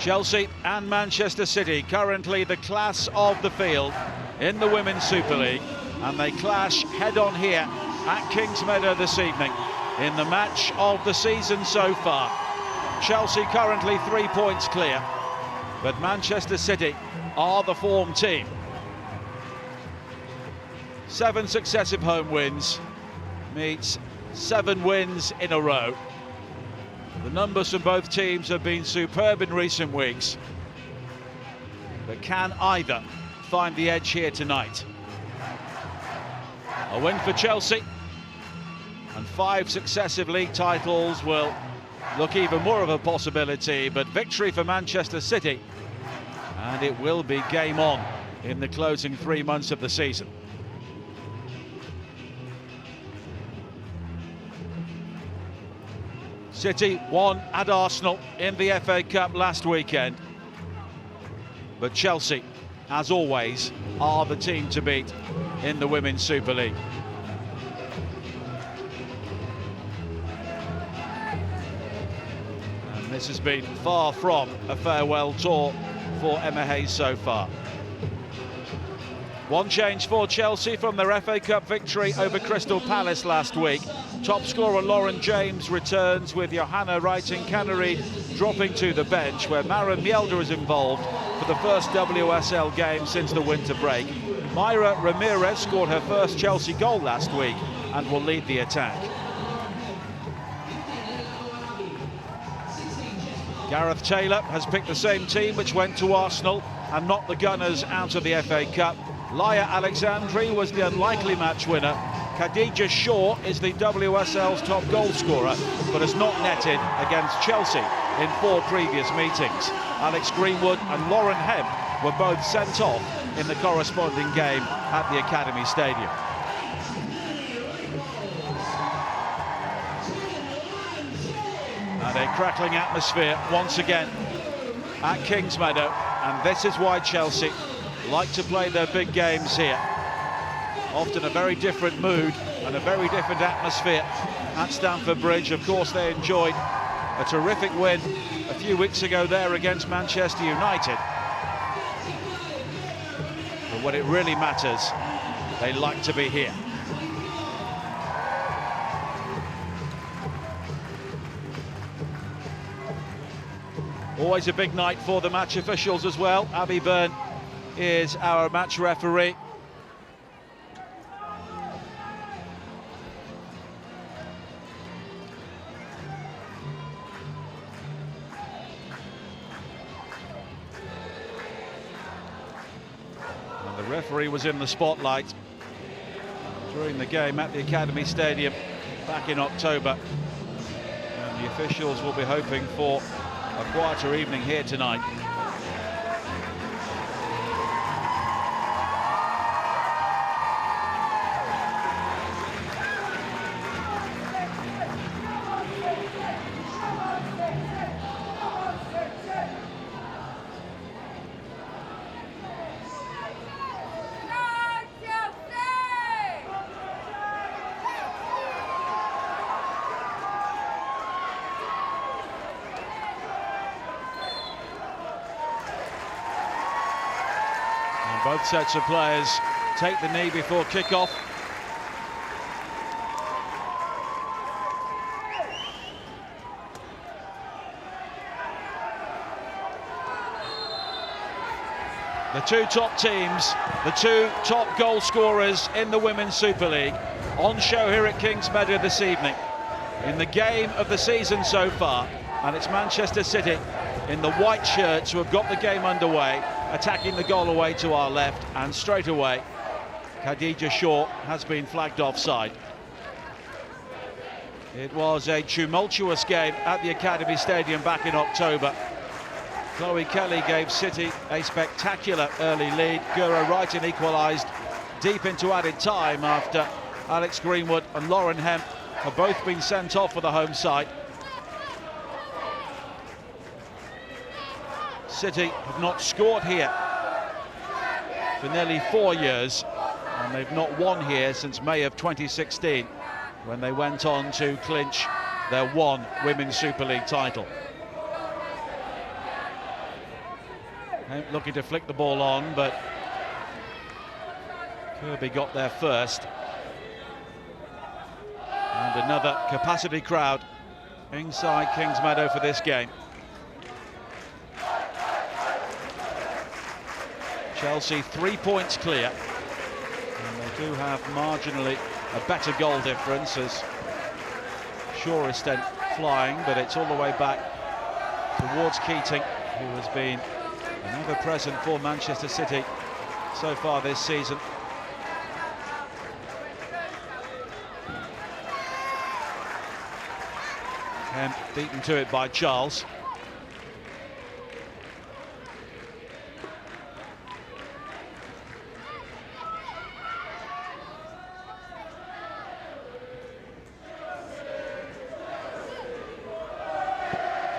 Chelsea and Manchester City, currently the class of the field in the Women's Super League, and they clash head-on here at Kingsmeadow this evening in the match of the season so far. Chelsea currently 3 points clear, but Manchester City are the form team. 7 successive home wins meets 7 wins in a row. The numbers from both teams have been superb in recent weeks, but can either find the edge here tonight? A win for Chelsea and 5 successive league titles will look even more of a possibility, but victory for Manchester City and it will be game on in the closing 3 months of the season. City won at Arsenal in the FA Cup last weekend, but Chelsea, as always, are the team to beat in the Women's Super League. And this has been far from a farewell tour for Emma Hayes so far. One change for Chelsea from their FA Cup victory over Crystal Palace last week. Top scorer Lauren James returns, with Johanna Wrighting-Canary dropping to the bench, where Mara Mjelder is involved for the first WSL game since the winter break. Myra Ramirez scored her first Chelsea goal last week and will lead the attack. Gareth Taylor has picked the same team which went to Arsenal and knocked the Gunners out of the FA Cup. Laia Alexandri was the unlikely match winner. Khadija Shaw is the WSL's top goal scorer, but has not netted against Chelsea in 4 previous meetings. Alex Greenwood and Lauren Hemp were both sent off in the corresponding game at the Academy Stadium. And a crackling atmosphere once again at Kingsmeadow, and this is why Chelsea like to play their big games here. Often a very different mood and a very different atmosphere at Stamford Bridge. Of course, they enjoyed a terrific win a few weeks ago there against Manchester United. But when it really matters, they like to be here. Always a big night for the match officials as well. Abby Byrne is our match referee. And the referee was in the spotlight during the game at the Academy Stadium back in October. And the officials will be hoping for a quieter evening here tonight. Both sets of players take the knee before kick-off. The 2 top teams, the 2 top goal scorers in the Women's Super League, on show here at Kingsmeadow this evening in the game of the season so far. And it's Manchester City in the white shirts who have got the game underway, attacking the goal away to our left, and straight away Khadija Shaw has been flagged offside. It was a tumultuous game at the Academy Stadium back in October. Chloe Kelly gave City a spectacular early lead. Guro Wrighton equalised deep into added time after Alex Greenwood and Lauren Hemp have both been sent off for the home side. City have not scored here for nearly 4 years, and they've not won here since May of 2016, when they went on to clinch their 1 Women's Super League title. Looking to flick the ball on, but Kirby got there first. And another capacity crowd inside Kingsmeadow for this game. Chelsea 3 points clear, and they do have marginally a better goal difference as Shaw is sent flying, but it's all the way back towards Keating, who has been an ever-present for Manchester City so far this season. And beaten to it by Charles.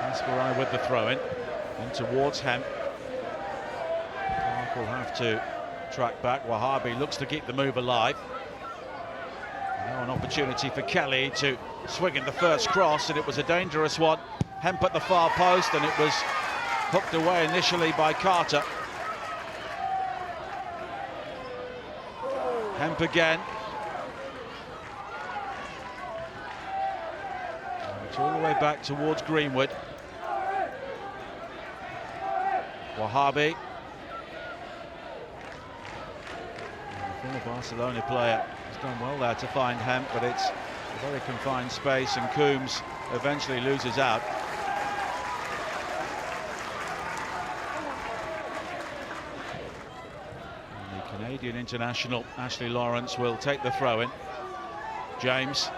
Kasparai with the throw-in towards Hemp. Park will have to track back. Wahabi looks to keep the move alive. Now an opportunity for Kelly to swing in the first cross, and it was a dangerous one. Hemp at the far post, and it was hooked away initially by Carter. Hemp again. And it's all the way back towards Greenwood. Wahabi. The former Barcelona player has done well there to find Hemp, but it's a very confined space, and Coombs eventually loses out. And the Canadian international Ashley Lawrence will take the throw-in. James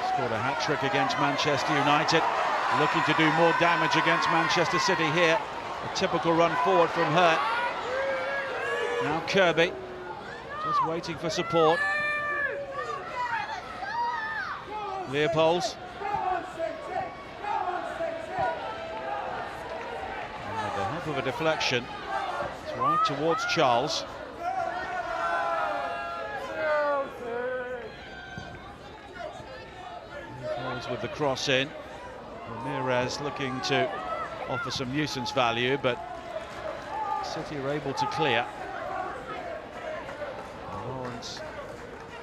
scored a hat-trick against Manchester United, looking to do more damage against Manchester City here. A typical run forward from her. Now Kirby, just waiting for support. Leopolds. And with the help of a deflection, it's right towards Charles. Leopolds with the cross in. Ramirez looking to offer some nuisance value, but City are able to clear. Lawrence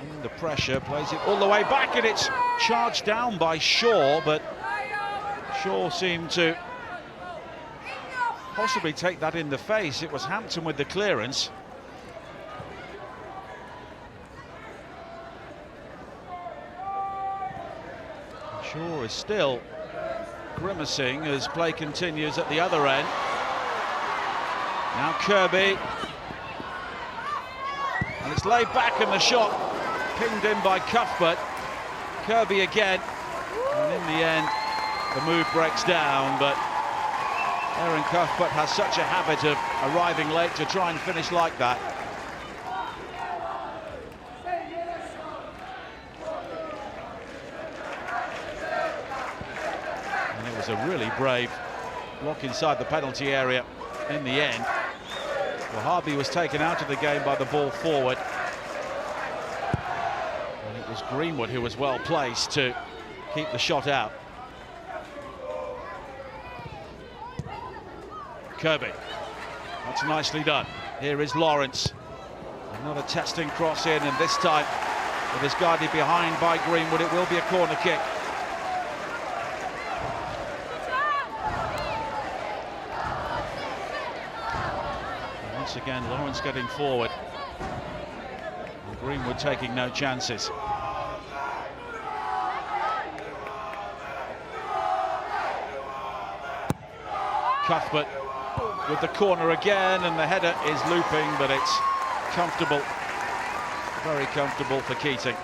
in the pressure, plays it all the way back, and it's charged down by Shaw, but Shaw seemed to possibly take that in the face. It was Hampton with the clearance. Shaw is still grimacing as play continues at the other end. Now Kirby, and it's laid back, and the shot pinged in by Cuthbert. Kirby again, and in the end the move breaks down, but Aaron Cuthbert has such a habit of arriving late to try and finish like that. And it was a really brave block inside the penalty area in the end. Wahabi was taken out of the game by the ball forward. And it was Greenwood who was well placed to keep the shot out. Kirby, that's nicely done. Here is Lawrence. Another testing cross in, and this time it is guarded behind by Greenwood. It will be a corner kick. Once again, Lawrence getting forward. And Greenwood taking no chances. Cuthbert with the corner again, and the header is looping, but it's comfortable. Very comfortable for Keating.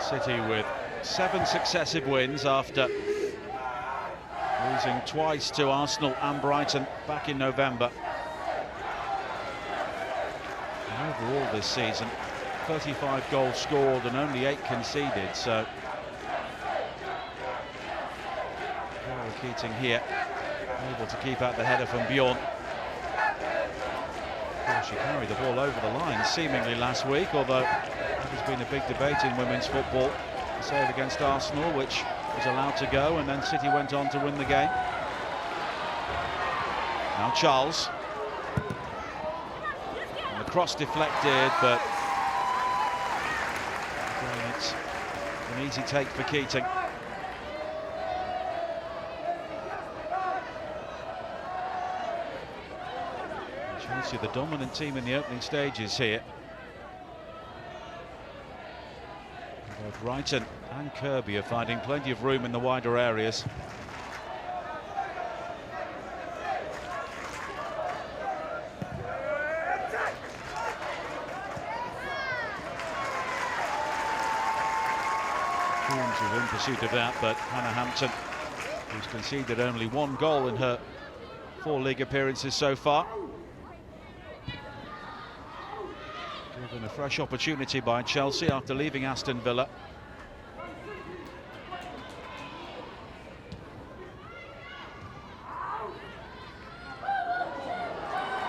City with 7 successive wins after losing twice to Arsenal and Brighton back in November. And overall this season, 35 goals scored and only 8 conceded, so Keating here, able to keep out the header from Bjorn. She carried the ball over the line seemingly last week, although there's been a big debate in women's football. The save against Arsenal, which was allowed to go, and then City went on to win the game. Now Charles. And the cross deflected, but again, it's an easy take for Keating. Chelsea, the dominant team in the opening stages here. Both Wrighton and Kirby are finding plenty of room in the wider areas. Coombs was in pursuit of that, but Hannah Hampton, who's conceded only 1 goal in her 4 league appearances so far, given a fresh opportunity by Chelsea after leaving Aston Villa.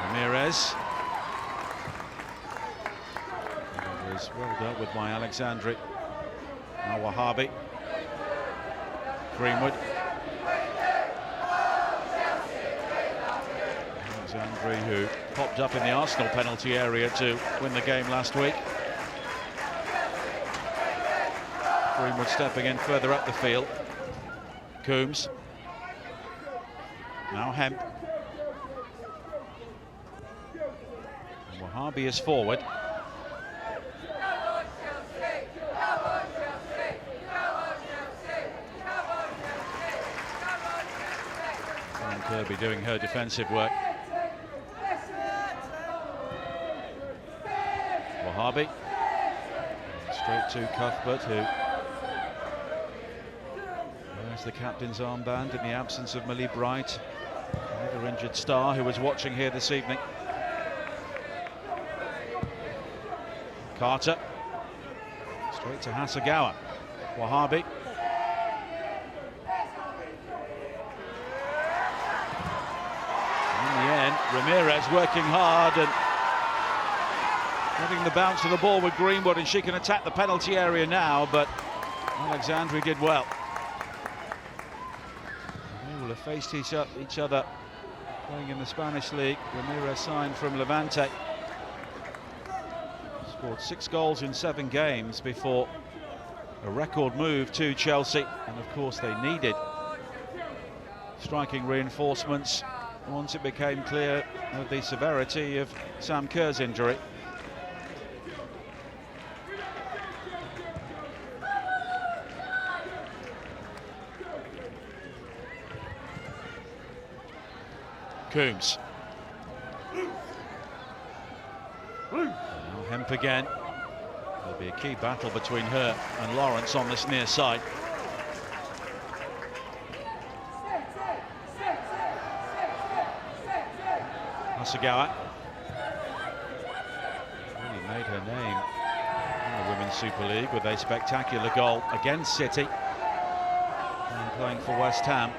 Ramirez. That was well dealt with by Alexandri. Now Wahabi. Greenwood. Alexandri, who popped up in the Arsenal penalty area to win the game last week. Greenwood stepping in further up the field. Coombs. Now Hemp. And Wahabi is forward. And Kirby doing her defensive work. Wahabi. Straight to Cuthbert, who wears the captain's armband in the absence of Millie Bright, another injured star who was watching here this evening. Carter. Straight to Hasegawa. Wahabi. In the end, Ramirez working hard and getting the bounce of the ball with Greenwood, and she can attack the penalty area now, but Alexandri did well. They will have faced each other playing in the Spanish league. Ramirez signed from Levante. Scored 6 goals in 7 games before a record move to Chelsea, and of course they needed striking reinforcements once it became clear of the severity of Sam Kerr's injury. Coombs. Now Hemp again. There'll be a key battle between her and Lawrence on this near side. Hasegawa. Really made her name in the Women's Super League with a spectacular goal against City and playing for West Ham.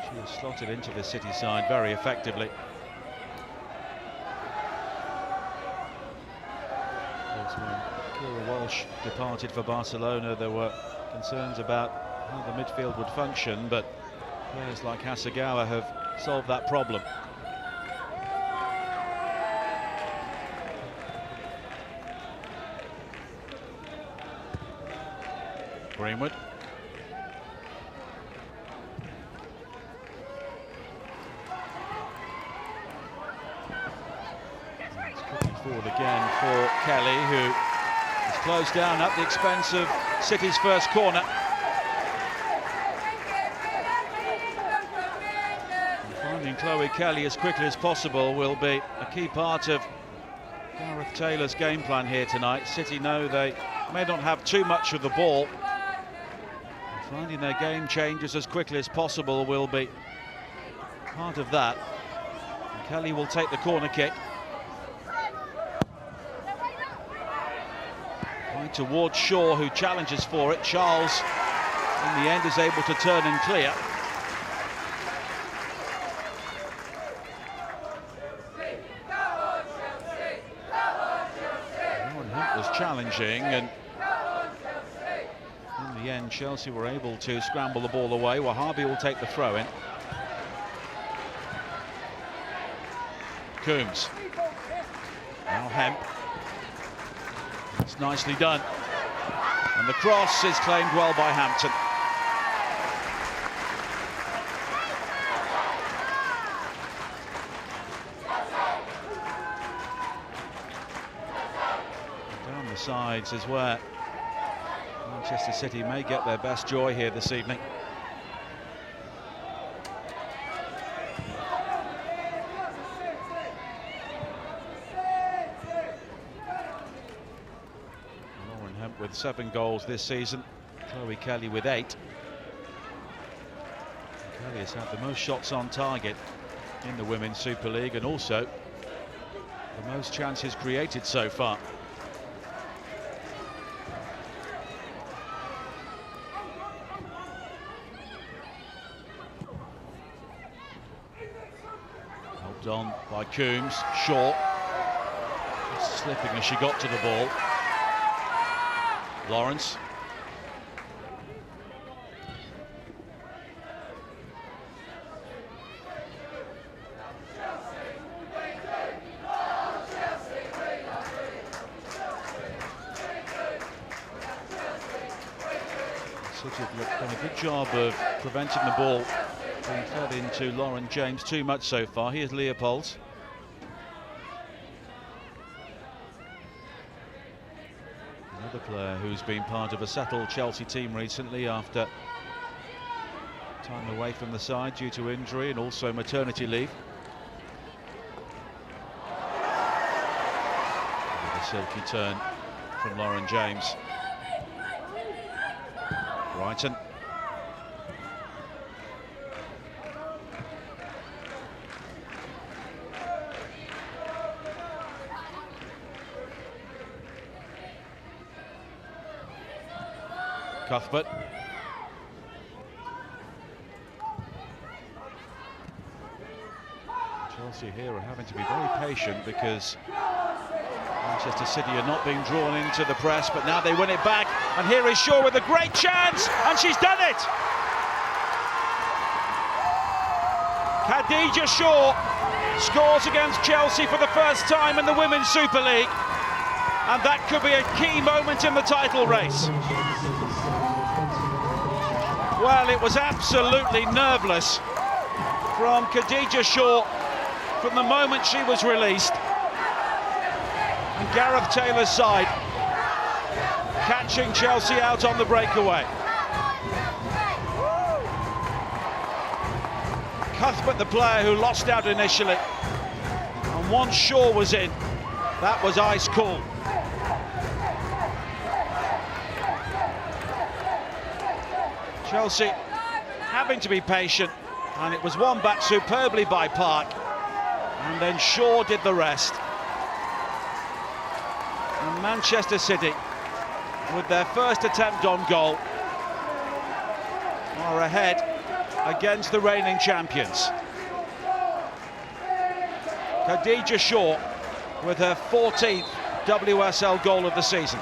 She was slotted into the City side very effectively. When Kira Walsh departed for Barcelona, there were concerns about how the midfield would function, but players like Hasegawa have solved that problem. Greenwood. It's cooking forward again for Kelly, who is closed down at the expense of City's first corner. And finding Chloe Kelly as quickly as possible will be a key part of Gareth Taylor's game plan here tonight. City know they may not have too much of the ball. Finding their game changes as quickly as possible will be part of that. And Kelly will take the corner kick. Right towards Shaw, who challenges for it. Charles, in the end, is able to turn and clear. Lauren Hemp was challenging, and in the end, Chelsea were able to scramble the ball away. Wahhabi will take the throw in. Coombs. Now Hemp. It's nicely done. And the cross is claimed well by Hampton. Down the sides is where Manchester City may get their best joy here this evening. Lauren Hemp with 7 goals this season, Chloe Kelly with 8. Kelly has had the most shots on target in the Women's Super League, and also the most chances created so far. Helped on by Coombs. Short, slipping as she got to the ball. Lawrence. City have done a good job of preventing the ball being fed into Lauren James too much so far. Here's Leopold. Another player who's been part of a settled Chelsea team recently after time away from the side due to injury and also maternity leave. With a silky turn from Lauren James. Brighton. Cuthbert. Chelsea here are having to be very patient because Manchester City are not being drawn into the press, but now they win it back, and here is Shaw with a great chance, and she's done it! Khadija Shaw scores against Chelsea for the first time in the Women's Super League, and that could be a key moment in the title race. Well, it was absolutely nerveless from Khadija Shaw from the moment she was released. And Gareth Taylor's side catching Chelsea out on the breakaway. Cuthbert, the player who lost out initially, and once Shaw was in, that was ice cool. Chelsea having to be patient, and it was won back superbly by Park, and then Shaw did the rest. And Manchester City, with their first attempt on goal, are ahead against the reigning champions. Khadija Shaw with her 14th WSL goal of the season.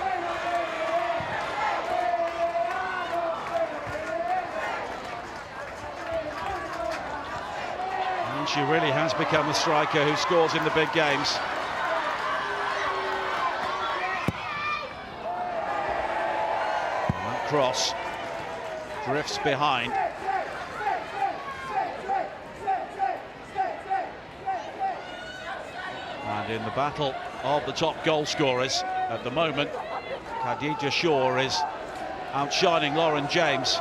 And she really has become a striker who scores in the big games. And that cross drifts behind. And in the battle of the top goal scorers at the moment, Khadija Shaw is outshining Lauren James.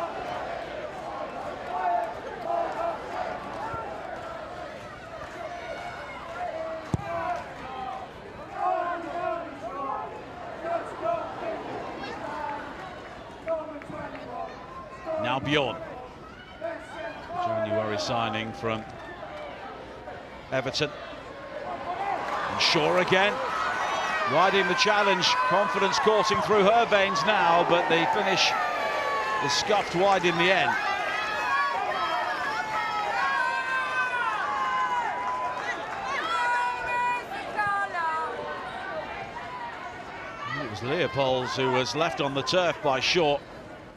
Now Bjorn, January signing from Everton. And Shaw again. riding the challenge, confidence coursing through her veins now, but the finish is scuffed wide in the end. It was Leopolds who was left on the turf by Shaw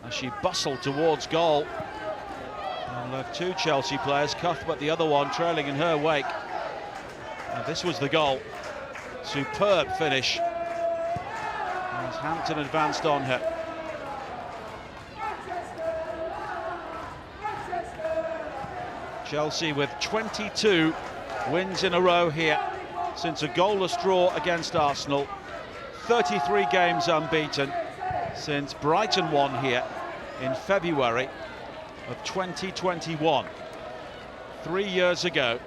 as she bustled towards goal. And left two Chelsea players, Cuthbert the other one, trailing in her wake. And this was the goal. Superb finish as Hampton advanced on her. Chelsea with 22 wins in a row here since a goalless draw against Arsenal. 33 games unbeaten since Brighton won here in February of 2021. 3 years ago,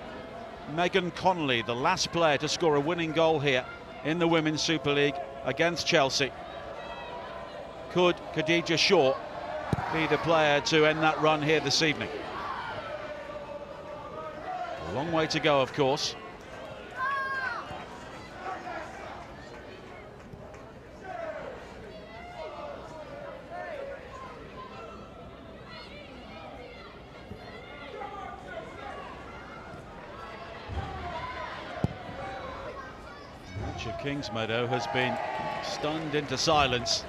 Megan Connolly, the last player to score a winning goal here in the Women's Super League against Chelsea. Could Khadija Shaw be the player to end that run here this evening? A long way to go, of course. Kingsmeadow has been stunned into silence.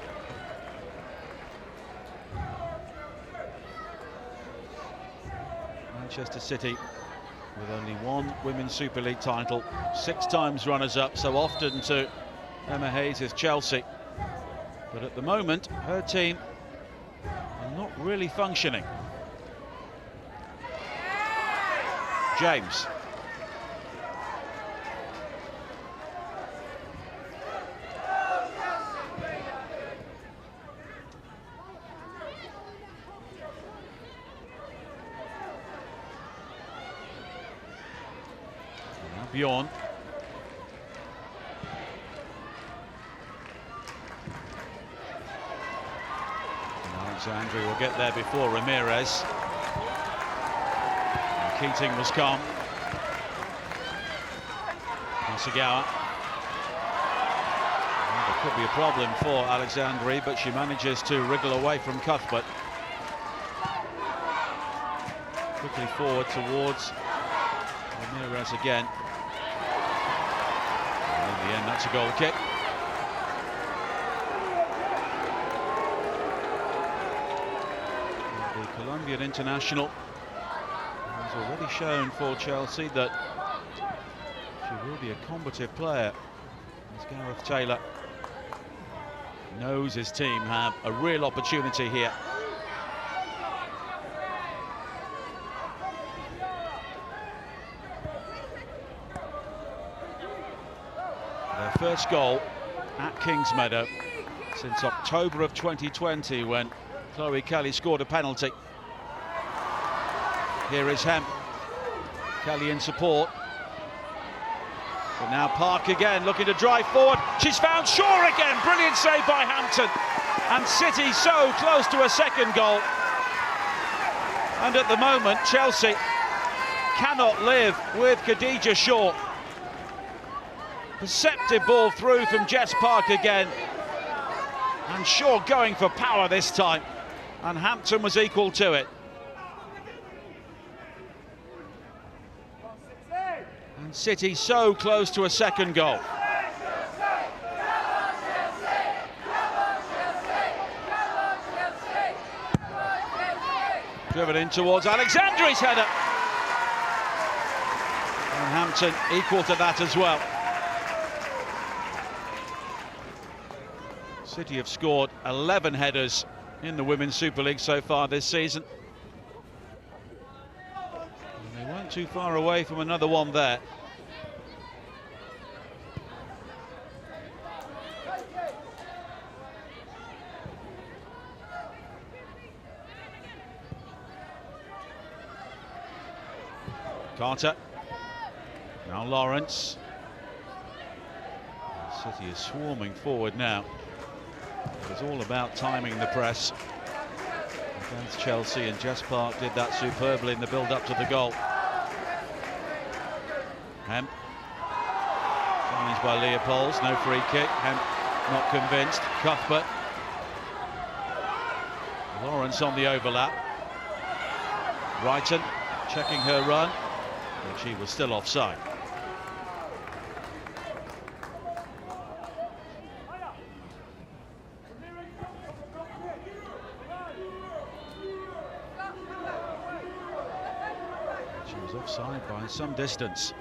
Manchester City with only one Women's Super League title, 6 times runners-up, so often to Emma Hayes' Chelsea. But at the moment, her team are not really functioning. James. Bjorn. Alexandri will get there before Ramirez. And Keating was calm. Masagawa. Well, there could be a problem for Alexandri, but she manages to wriggle away from Cuthbert. Quickly forward towards Ramirez again. And in the end, that's a goal kick. And the Colombian international has already shown for Chelsea that she will be a combative player. As Gareth Taylor knows his team have a real opportunity here. First goal at Kingsmeadow since October of 2020, when Chloe Kelly scored a penalty. Here is Hemp. Kelly in support. But now Park again, looking to drive forward. She's found Shaw again. Brilliant save by Hampton. And City so close to a second goal. And at the moment, Chelsea cannot live with Khadija Shaw. Perceptive ball through from Jess Park again, and Shaw going for power this time, and Hampton was equal to it. And City so close to a second goal. Driven in towards Alexandri's header, and Hampton equal to that as well. City have scored 11 headers in the Women's Super League so far this season. And they weren't too far away from another one there. Carter. Now Lawrence. City is swarming forward now. It's all about timing the press against Chelsea, and Jess Park did that superbly in the build-up to the goal. Hemp. Challenge by Leopolds, no free kick, Hemp not convinced. Cuthbert. Lawrence on the overlap. Brighton checking her run, but she was still offside. She was offside by some distance.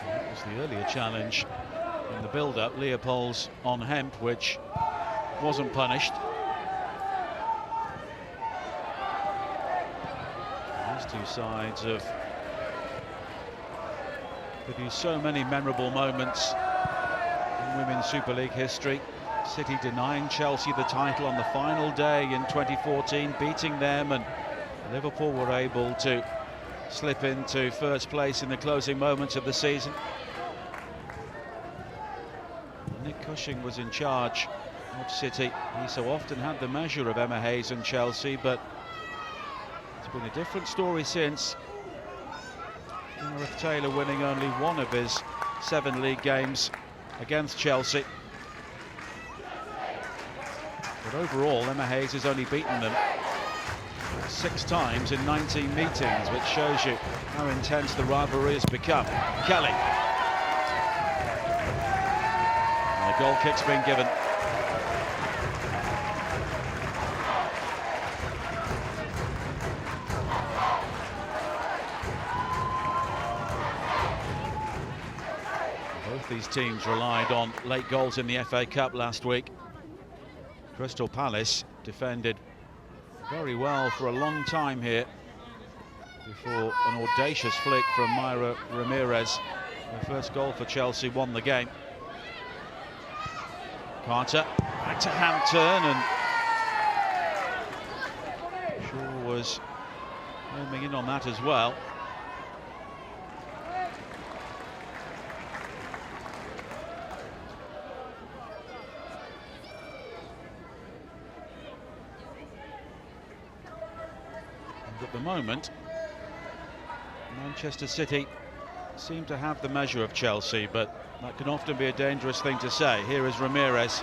That was the earlier challenge in the build-up, Leopold's on Hemp, which wasn't punished. These two sides have produced so many memorable moments in Women's Super League history. City denying Chelsea the title on the final day in 2014, beating them, and Liverpool were able to slip into first place in the closing moments of the season. Nick Cushing was in charge of City. He so often had the measure of Emma Hayes and Chelsea, but it's been a different story since. Gareth Taylor winning only one of his 7 league games against Chelsea. But overall, Emma Hayes has only beaten them 6 times in 19 meetings, which shows you how intense the rivalry has become. Kelly. And the goal kick's been given. Both these teams relied on late goals in the FA Cup last week. Crystal Palace defended very well for a long time here before an audacious flick from Myra Ramirez. Her first goal for Chelsea won the game. Carter back to Hampton, and Shaw was homing in on that as well. At the moment, Manchester City seem to have the measure of Chelsea, but that can often be a dangerous thing to say. Here is Ramirez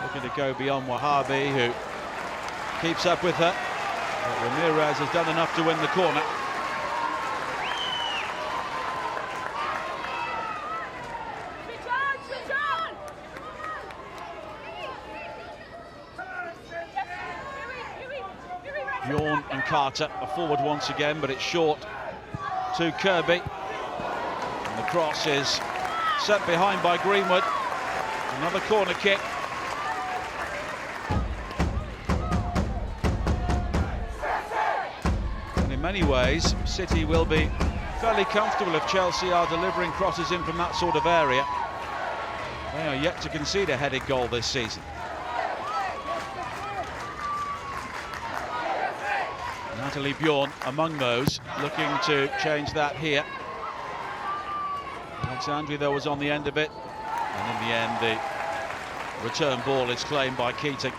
looking to go beyond Wahabi, who keeps up with her. But Ramirez has done enough to win the corner. Bjorn and Carter are forward once again, but it's short to Kirby. And the cross is set behind by Greenwood. Another corner kick. And in many ways, City will be fairly comfortable if Chelsea are delivering crosses in from that sort of area. They are yet to concede a headed goal this season. Natalie Bjorn among those, looking to change that here. Alexandri, though, was on the end of it, and in the end the return ball is claimed by Keating.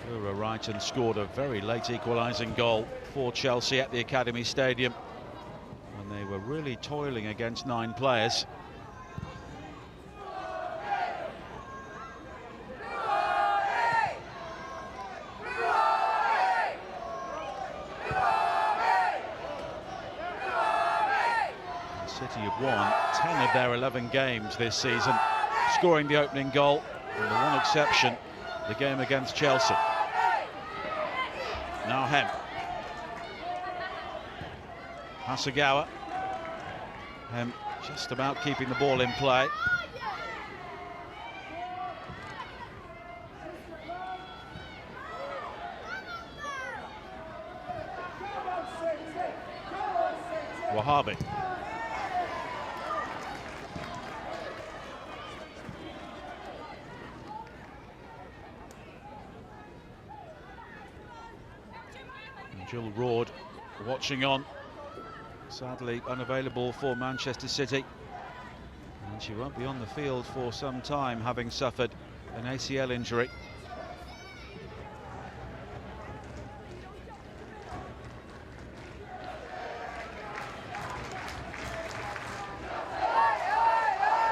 Flora Wrighton scored a very late equalising goal for Chelsea at the Academy Stadium when they were really toiling against 9 players. City have won 10 of their 11 games this season, scoring the opening goal, and the one exception, the game against Chelsea. Now Hemp. Hasegawa. Hemp just about keeping the ball in play. Wahabi. Jill Roord watching on, sadly unavailable for Manchester City. And She won't be on the field for some time, having suffered an ACL injury.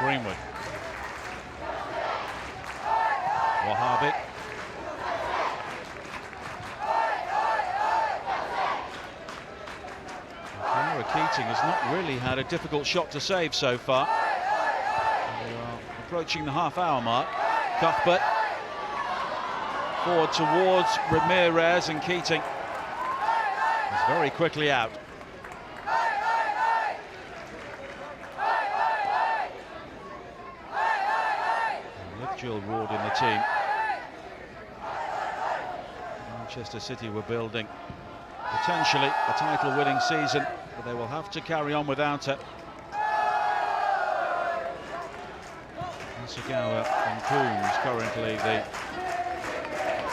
Greenwood. Wahhabi. Laura Keating has not really had a difficult shot to save so far. We are approaching the half-hour mark. Cuthbert forward towards Ramirez, and Keating is very quickly out. Jill Ward in the team. Manchester City were building potentially a title-winning season, but they will have to carry on without her. Hasegawa and Coombs currently the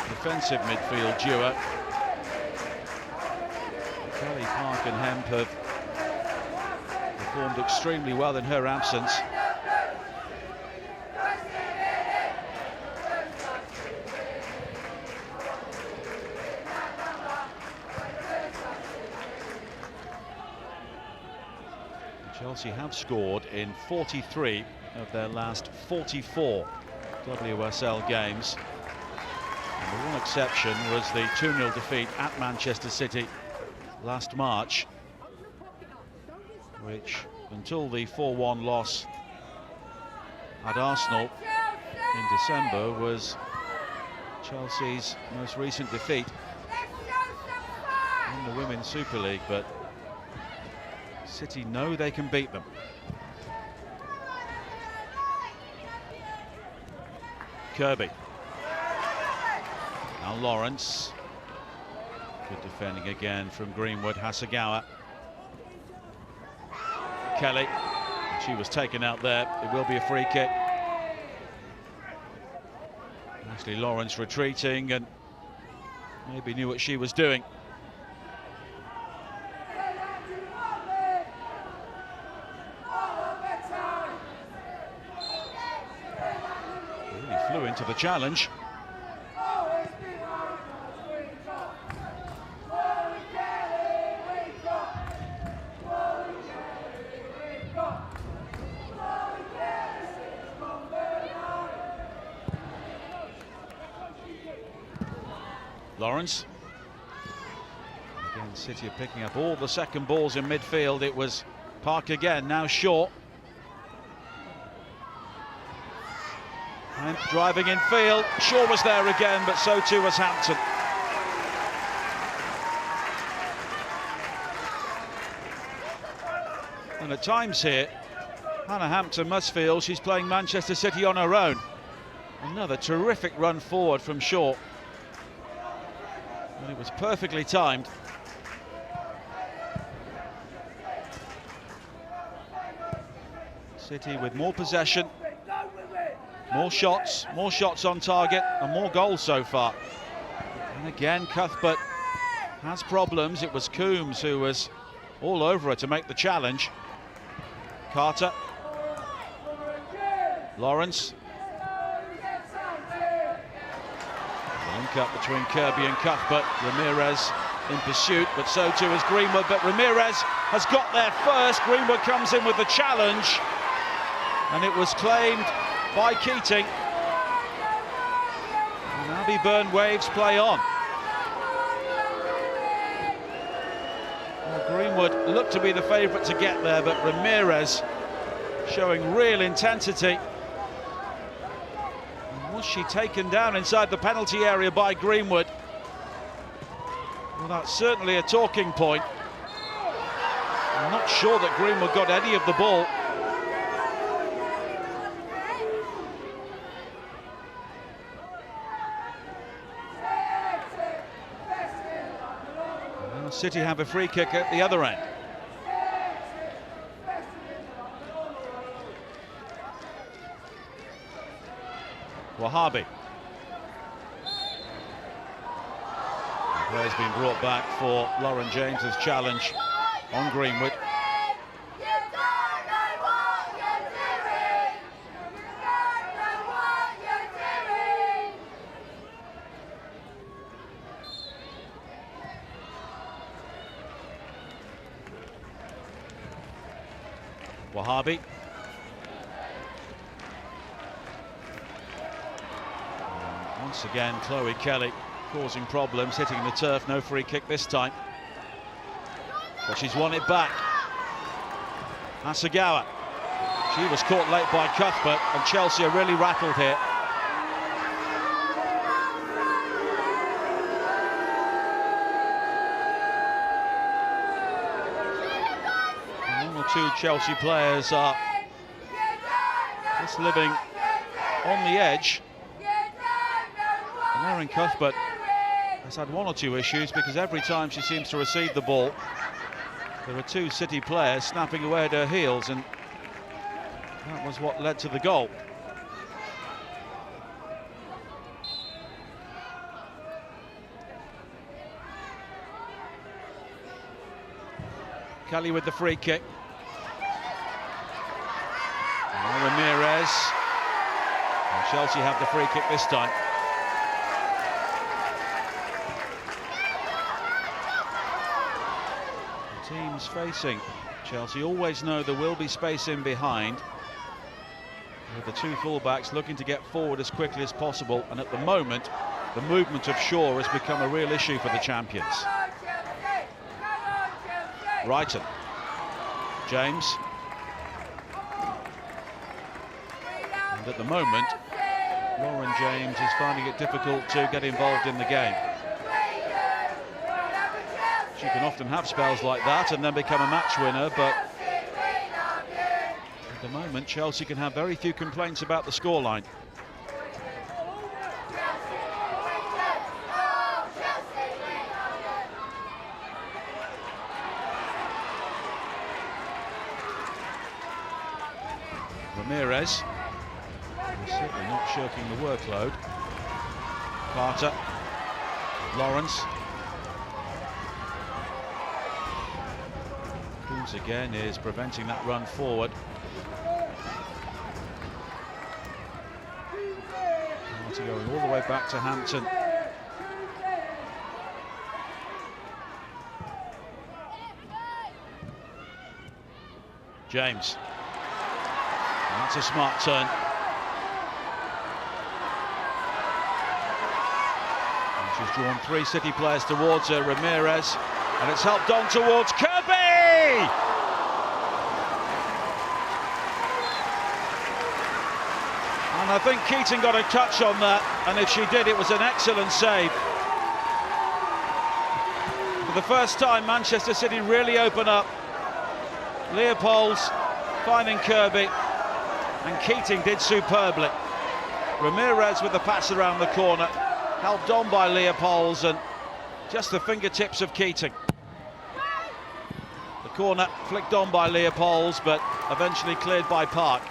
defensive midfield duo. Kelly, Park and Hemp have performed extremely well in her absence. Chelsea have scored in 43 of their last 44 WSL games. And the one exception was the 2-0 defeat at Manchester City last March, which, until the 4-1 loss at Arsenal in December, was Chelsea's most recent defeat in the Women's Super League. But City know they can beat them. Kirby. Now Lawrence. Good defending again from Greenwood. Hasegawa. Kelly. She was taken out there. It will be a free kick. Actually, Lawrence retreating and maybe knew what she was doing. Flew into the challenge. Lawrence. Again, City are picking up all the second balls in midfield. It was Park again, now short. And driving in field, Shaw was there again, but so too was Hampton. And at times here, Hannah Hampton must feel she's playing Manchester City on her own. Another terrific run forward from Shaw. And it was perfectly timed. City with more possession. More shots on target, and more goals so far. And again, Cuthbert has problems. It was Coombs who was all over her to make the challenge. Carter. Lawrence. The link up between Kirby and Cuthbert. Ramirez in pursuit, but so too is Greenwood. But Ramirez has got there first. Greenwood comes in with the challenge, and it was claimed by Keating. And Abby Byrne waves play on. Well, Greenwood looked to be the favourite to get there, but Ramirez showing real intensity. And was she taken down inside the penalty area by Greenwood? Well, that's certainly a talking point. I'm not sure that Greenwood got any of the ball. City have a free kick at the other end. Wahhabi. The play's been brought back for Lauren James's challenge on Greenwood. Wahabi. Once again, Chloe Kelly causing problems, hitting the turf. No free kick this time. But she's won it back. Asagawa. She was caught late by Cuthbert, and Chelsea are really rattled here. One or two Chelsea players are just living on the edge. And Erin Cuthbert has had one or two issues, because every time she seems to receive the ball, there are two City players snapping away at her heels, and that was what led to the goal. Kelly with the free kick. Now Ramirez. And Chelsea have the free kick this time. The teams facing Chelsea always know there will be space in behind, with the two fullbacks looking to get forward as quickly as possible, and at the moment the movement of Shaw has become a real issue for the champions. Wrighton. James. And at the moment, Lauren James is finding it difficult to get involved in the game. She can often have spells like that and then become a match winner, but at the moment Chelsea can have very few complaints about the scoreline. Ramirez, certainly not shirking the workload. Carter, Lawrence. Coombs again is preventing that run forward. Carter going all the way back to Hampton. James. That's a smart turn. And she's drawn three City players towards her, Ramirez, and it's helped on towards Kirby! And I think Keating got a touch on that, and if she did, it was an excellent save. For the first time, Manchester City really open up. Leopold's finding Kirby, and Keating did superbly. Ramirez with the pass around the corner, helped on by Leopolds, and just the fingertips of Keating. The corner flicked on by Leopolds, but eventually cleared by Park.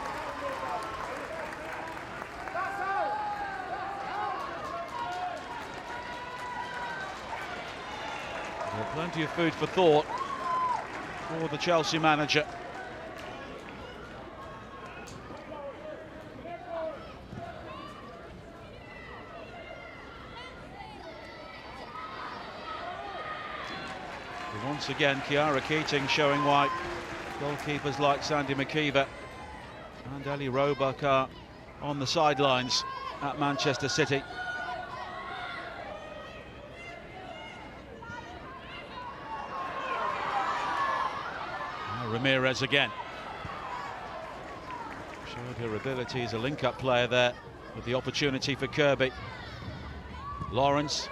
Well, plenty of food for thought for the Chelsea manager. Once again, Kiara Keating showing why goalkeepers like Sandy McKeever and Ellie Roebuck are on the sidelines at Manchester City. Now Ramirez again. Showed her ability as a link-up player there, with the opportunity for Kirby. Lawrence.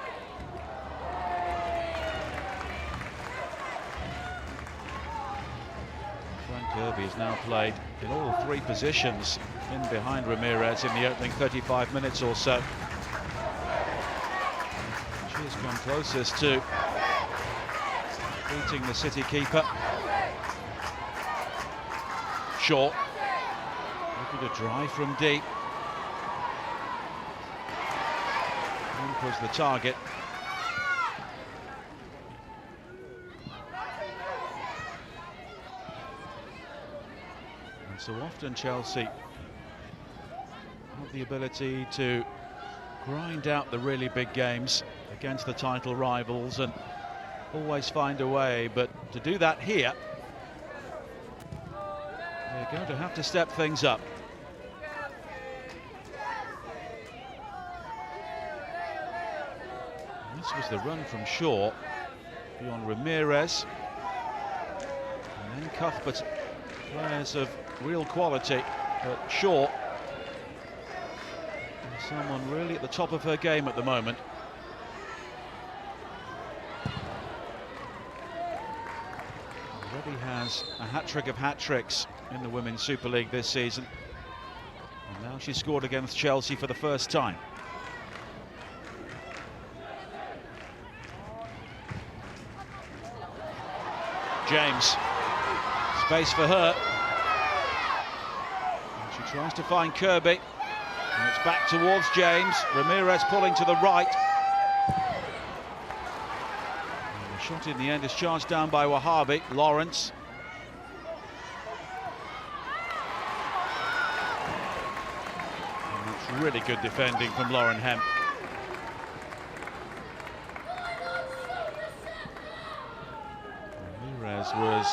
Kirby has now played in all three positions in behind Ramirez in the opening 35 minutes or so. She has come closest to beating the City keeper. Shaw looking to drive from deep. Link was the target. So often Chelsea have the ability to grind out the really big games against the title rivals and always find a way, but to do that here, They're going to have to step things up. This was the run from Shaw beyond Ramirez. And then Cuthbert, players of real quality, but Shaw, someone really at the top of her game at the moment. Already has a hat-trick of hat-tricks in the Women's Super League this season. And now she scored against Chelsea for the first time. James, space for her. And she tries to find Kirby. And it's back towards James. Ramirez pulling to the right. And the shot in the end is charged down by Wahhabi. Lawrence. And that's really good defending from Lauren Hemp. Ramirez was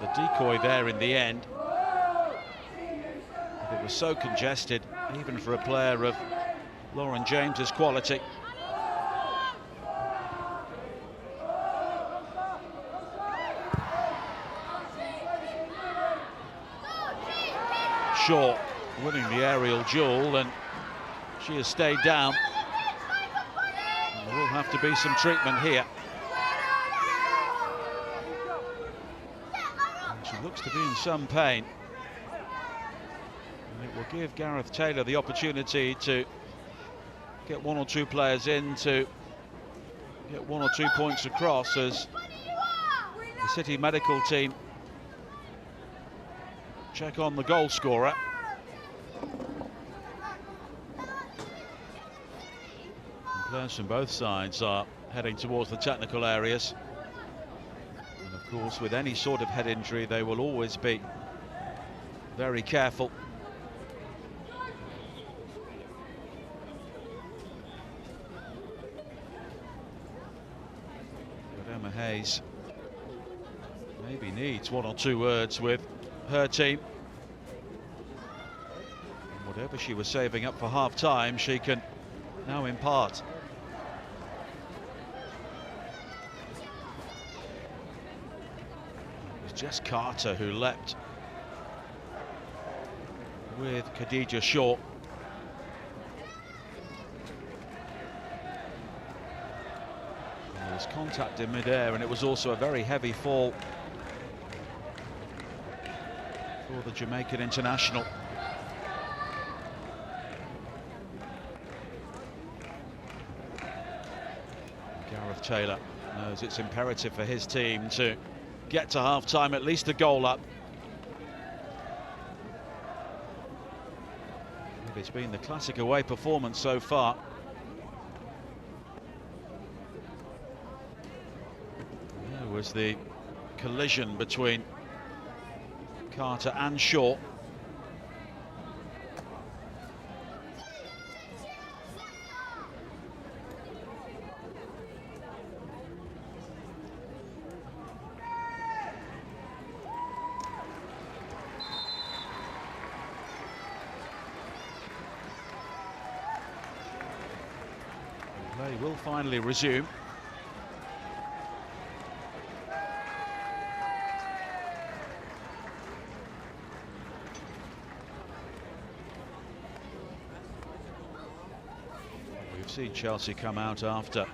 the decoy there in the end. But it was so congested, even for a player of Lauren James's quality. Shaw winning the aerial duel, and she has stayed down. And there will have to be some treatment here. And she looks to be in some pain. And it will give Gareth Taylor the opportunity to get one or two players in to get one or 2 points across, as the City medical team check on the goal scorer. And players from both sides are heading towards the technical areas. And of course, with any sort of head injury, they will always be very careful. But Emma Hayes maybe needs one or two words with her team. And whatever she was saving up for half-time, she can now impart. It was Jess Carter who leapt with Khadija Shaw. There was contact in mid-air, and it was also a very heavy fall for the Jamaican international. Gareth Taylor knows it's imperative for his team to get to half-time, at least a goal up. It's been the classic away performance so far. There was the collision between Carter and Shaw. Play will finally resume. We've seen Chelsea come out after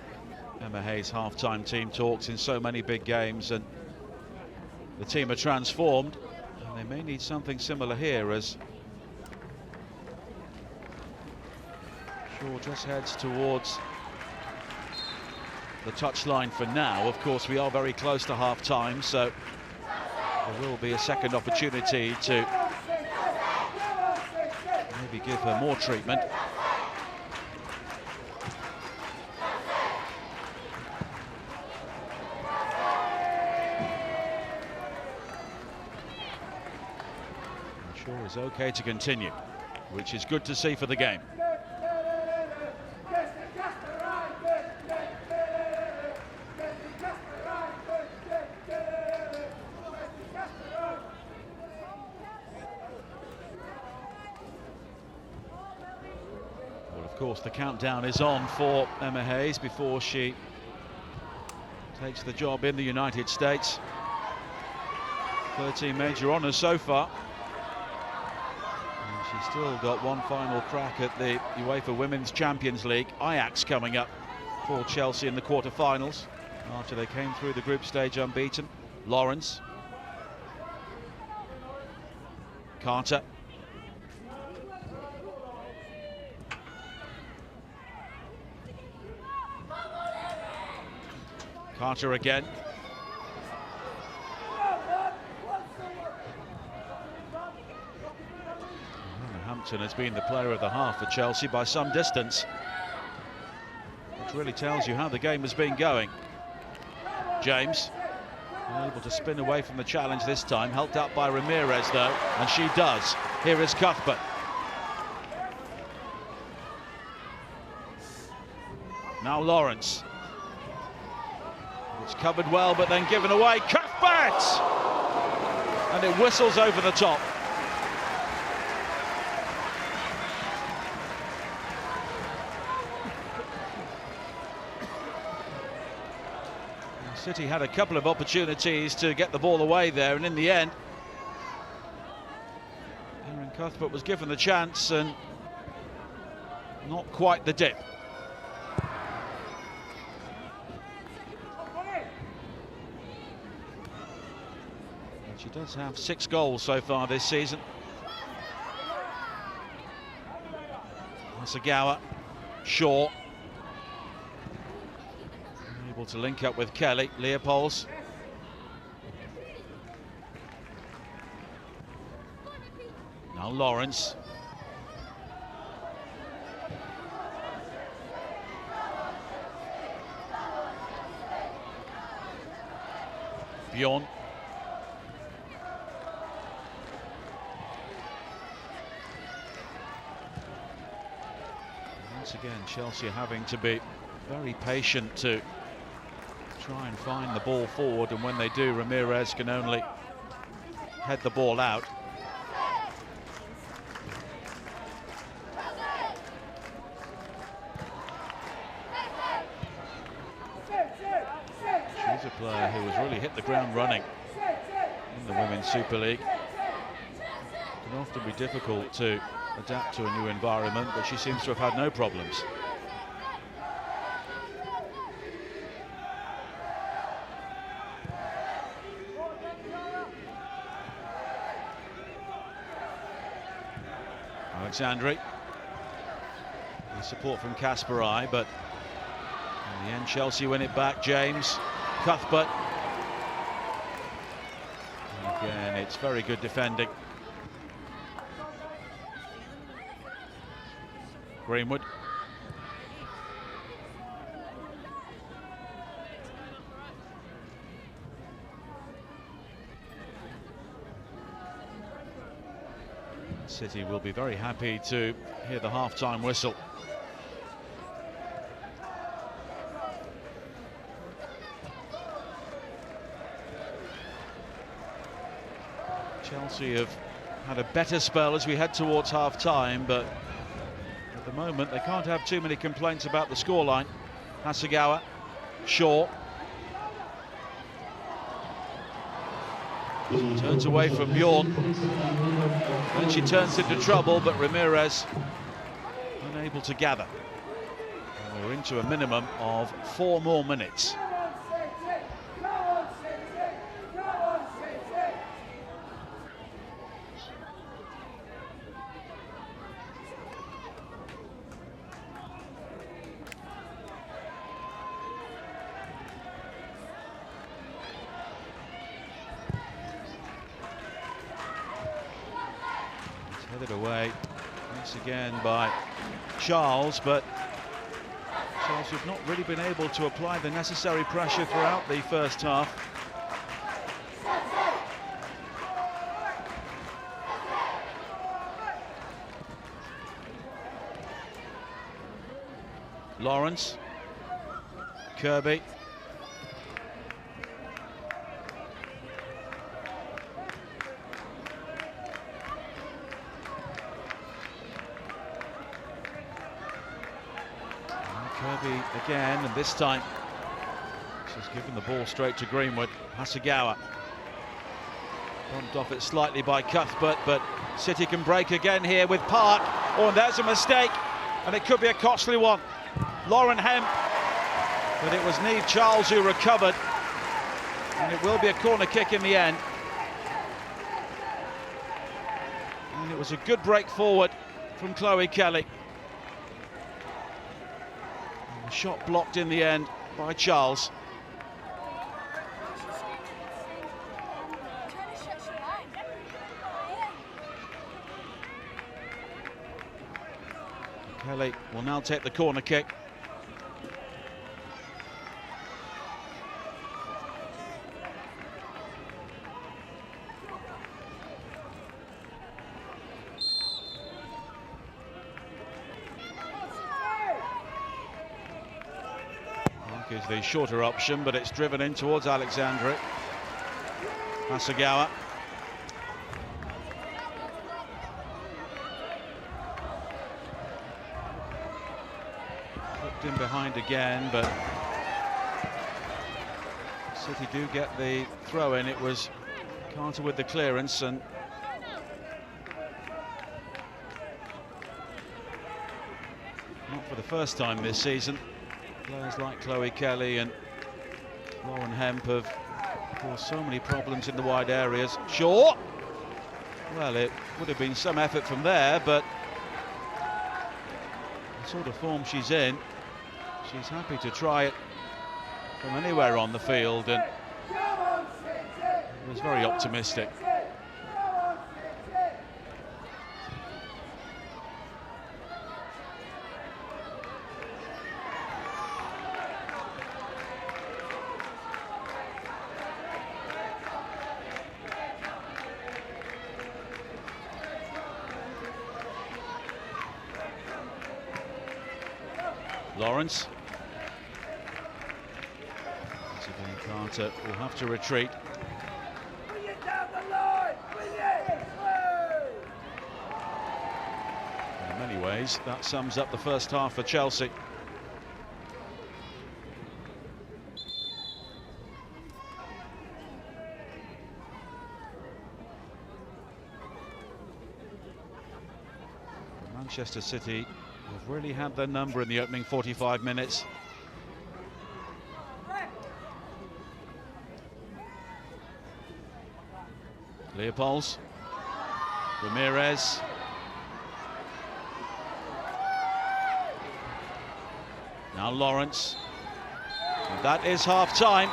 Emma Hayes' half-time team talks in so many big games, and the team are transformed, and they may need something similar here as Shaw just heads towards the touchline for now. Of course, we are very close to half-time, so there will be a second opportunity to maybe give her more treatment. Shaw is okay to continue, which is good to see for the game. course, the countdown is on for Emma Hayes before she takes the job in the United States. 13 major honours so far. And she's still got one final crack at the UEFA Women's Champions League. Ajax coming up for Chelsea in the quarter-finals after they came through the group stage unbeaten. Lawrence. Carter. Carter again. Hampton has been the player of the half for Chelsea by some distance, which really tells you how the game has been going. James able to spin away from the challenge this time, helped out by Ramirez though, and she does. Here is Cuthbert. Now Lawrence. It's covered well, but then given away. Cuthbert! And it whistles over the top. City had a couple of opportunities to get the ball away there, and in the end, Erin Cuthbert was given the chance and not quite the dip. And she does have 6 goals so far this season. Hasegawa, Shaw. Able to link up with Kelly. Leopolds. Now Lawrence. Bjorn. Once again, Chelsea having to be very patient to try and find the ball forward, and when they do, Ramirez can only head the ball out. She's a player who has really hit the ground running in the Women's Super League. It can often be difficult to adapt to a new environment, but she seems to have had no problems. Alexandri. The support from Kasparai, but in the end Chelsea win it back. James, Cuthbert. And again, it's very good defending. Greenwood. City will be very happy to hear the half-time whistle. Chelsea have had a better spell as we head towards half-time, but at the moment they can't have too many complaints about the scoreline. Hasegawa, Shaw. Turns away from Bjorn. Then she turns into trouble, but Ramirez unable to gather. And we're into a minimum of 4 more minutes. Headed away once again by Charles, but Chelsea have not really been able to apply the necessary pressure throughout the first half. Lawrence, Kirby. again, and this time she's given the ball straight to Greenwood. Hasegawa bumped off it slightly by Cuthbert, but City can break again here with Park. Oh, and there's a mistake, and it could be a costly one. Lauren Hemp, but it was Niamh Charles who recovered, and it will be a corner kick in the end. And it was a good break forward from Chloe Kelly. And the shot blocked in the end by Charles. Kelly will now take the corner kick. Is the shorter option, but it's driven in towards Alexandri. Hasegawa. Flipped in behind again, but City do get the throw in. It was Carter with the clearance, and not for the first time this season. Players like Chloe Kelly and Lauren Hemp have caused so many problems in the wide areas. Shaw! Well, it would have been some effort from there, but the sort of form she's in, she's happy to try it from anywhere on the field, and was very optimistic. Lawrence. Carter will have to retreat. In many ways, that sums up the first half for Chelsea. Manchester City have really had their number in the opening 45 minutes. Leopolds, Ramirez. Now Lawrence. And that is half-time.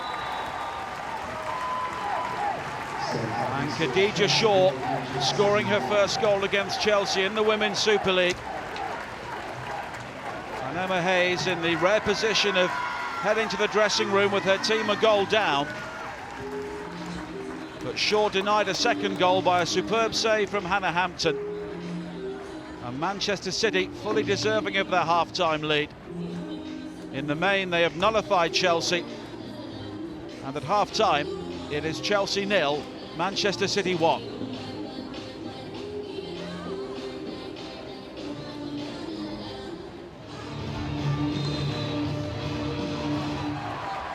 And Khadija Shaw scoring her first goal against Chelsea in the Women's Super League. And Emma Hayes in the rare position of heading to the dressing room with her team a goal down. But Shaw denied a second goal by a superb save from Hannah Hampton. And Manchester City fully deserving of their half-time lead. In the main, they have nullified Chelsea. And at half-time, it is Chelsea 0, Manchester City 1.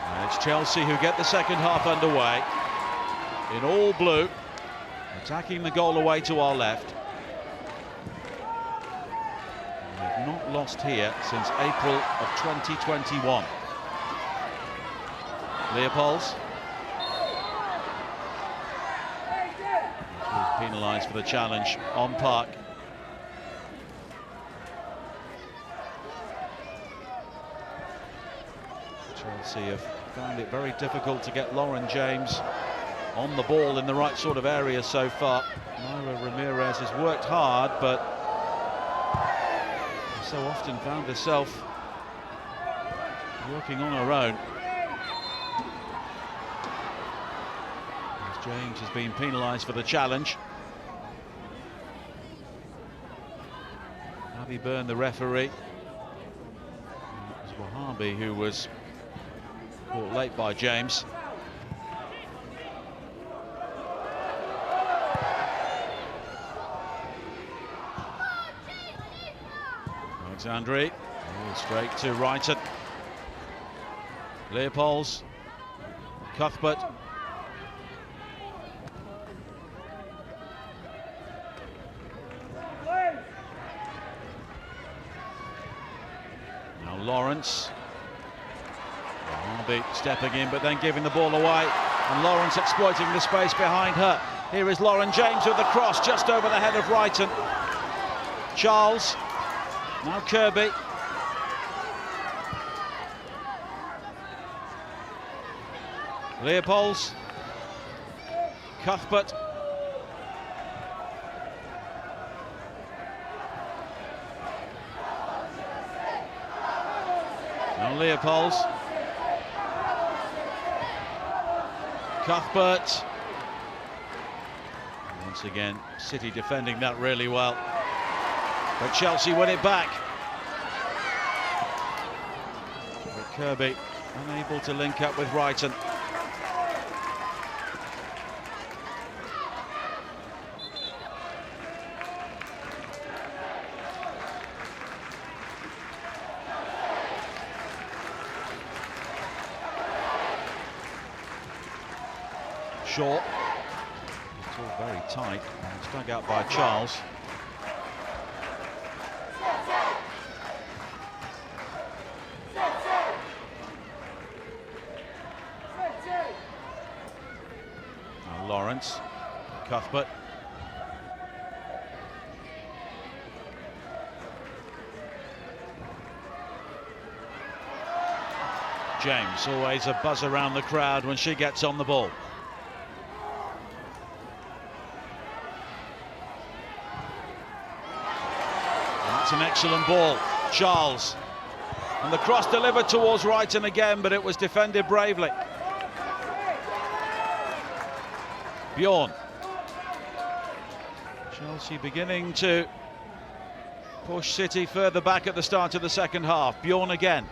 And it's Chelsea who get the second half underway. In all blue, attacking the goal away to our left. They've not lost here since April of 2021. Leopolds. He was penalised for the challenge on Park. Chelsea have found it very difficult to get Lauren James on the ball in the right sort of area so far. Myra Ramirez has worked hard, but so often found herself working on her own. As James has been penalised for the challenge. Abby Byrne, the referee. It was Wahabi who was caught late by James. Alexandri, straight to Wrighton. Leopolds, Cuthbert. Now Lawrence. Harvey stepping in, but then giving the ball away. And Lawrence exploiting the space behind her. Here is Lauren James with the cross just over the head of Wrighton. Charles. Now Kirby. Leopolds. Cuthbert. Now Leopolds. Cuthbert. Once again, City defending that really well. But Chelsea win it back. But Kirby unable to link up with Wrighton. Short. It's all very tight. It's dug out by Charles. Now Lawrence, Cuthbert. James, always a buzz around the crowd when she gets on the ball. That's an excellent ball. Charles. And the cross delivered towards Wrighton again, but it was defended bravely. Bjorn. Chelsea beginning to push City further back at the start of the second half. Bjorn again.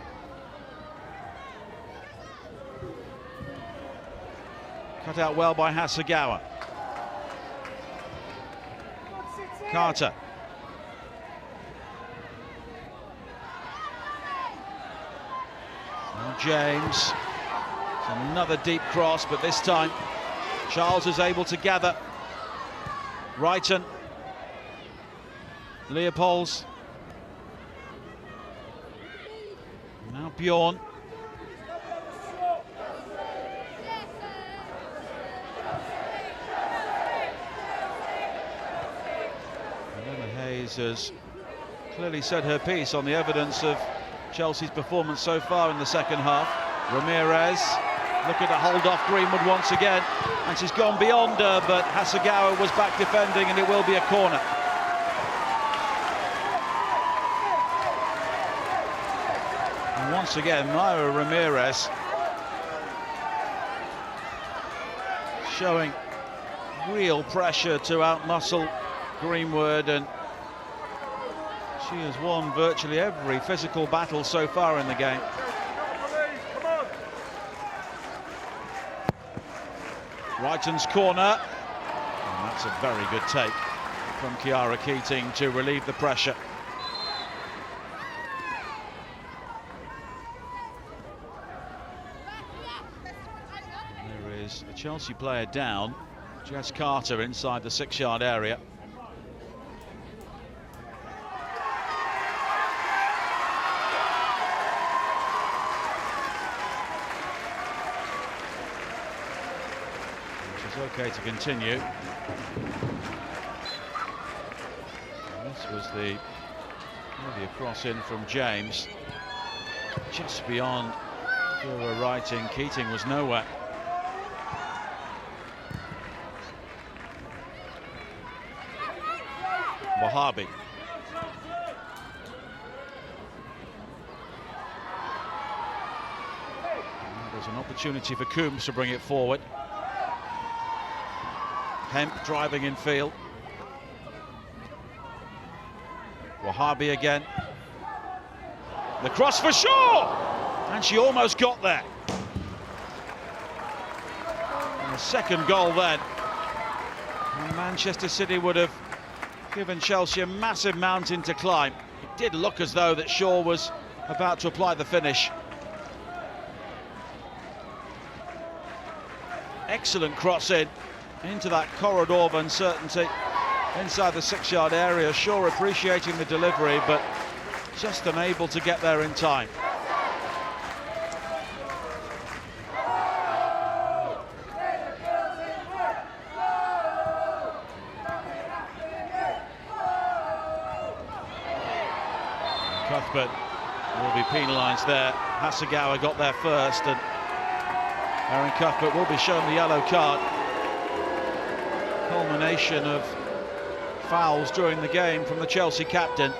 Cut out well by Hasegawa. Carter. Now James. It's another deep cross, but this time Charles is able to gather. Wrighton. Leopolds. Now Bjorn. Hayes has clearly said her piece on the evidence of Chelsea's performance so far in the second half. Ramirez looking to hold off Greenwood once again, and she's gone beyond her, but Hasegawa was back defending, and it will be a corner. And once again, Myra Ramirez showing real pressure to outmuscle Greenwood, and she has won virtually every physical battle so far in the game. Wrighton's corner, and that's a very good take from Chiara Keating to relieve the pressure. There is a Chelsea player down, Jess Carter, inside the 6-yard area. Okay to continue. And this was maybe a cross in from James, just beyond Wrighton. Keating was nowhere. Wahabi. And there's an opportunity for Coombs to bring it forward. Hemp driving in field. Wahabi again. The cross for Shaw! And she almost got there. And the second goal then. And Manchester City would have given Chelsea a massive mountain to climb. It did look as though that Shaw was about to apply the finish. Excellent cross in into that corridor of uncertainty inside the 6-yard area. Shaw appreciating the delivery, but just unable to get there in time. Cuthbert will be penalised there. Hasegawa got there first, and Aaron Cuthbert will be shown the yellow card. Culmination of fouls during the game from the Chelsea captain.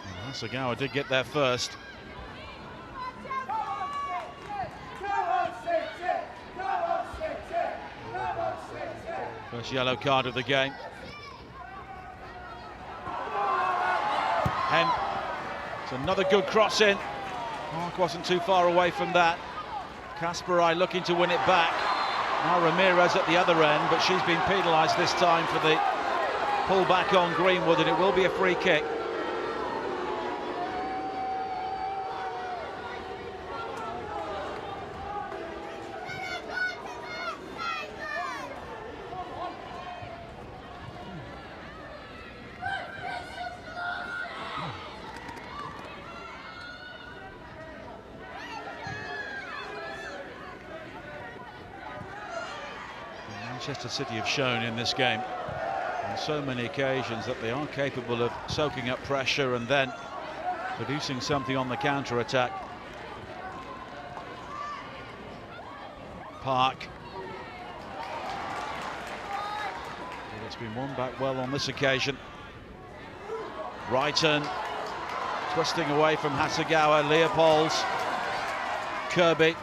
And Hasegawa did get there first. First yellow card of the game. And it's another good cross in. Mark wasn't too far away from that. Kasparai looking to win it back. Now Ramirez at the other end, but she's been penalised this time for the pull back on Greenwood, and it will be a free kick. Manchester City have shown in this game on so many occasions that they are capable of soaking up pressure and then producing something on the counter-attack. Park. But it's been won back well on this occasion. Brighton twisting away from Hasegawa. Leopolds. Kirby.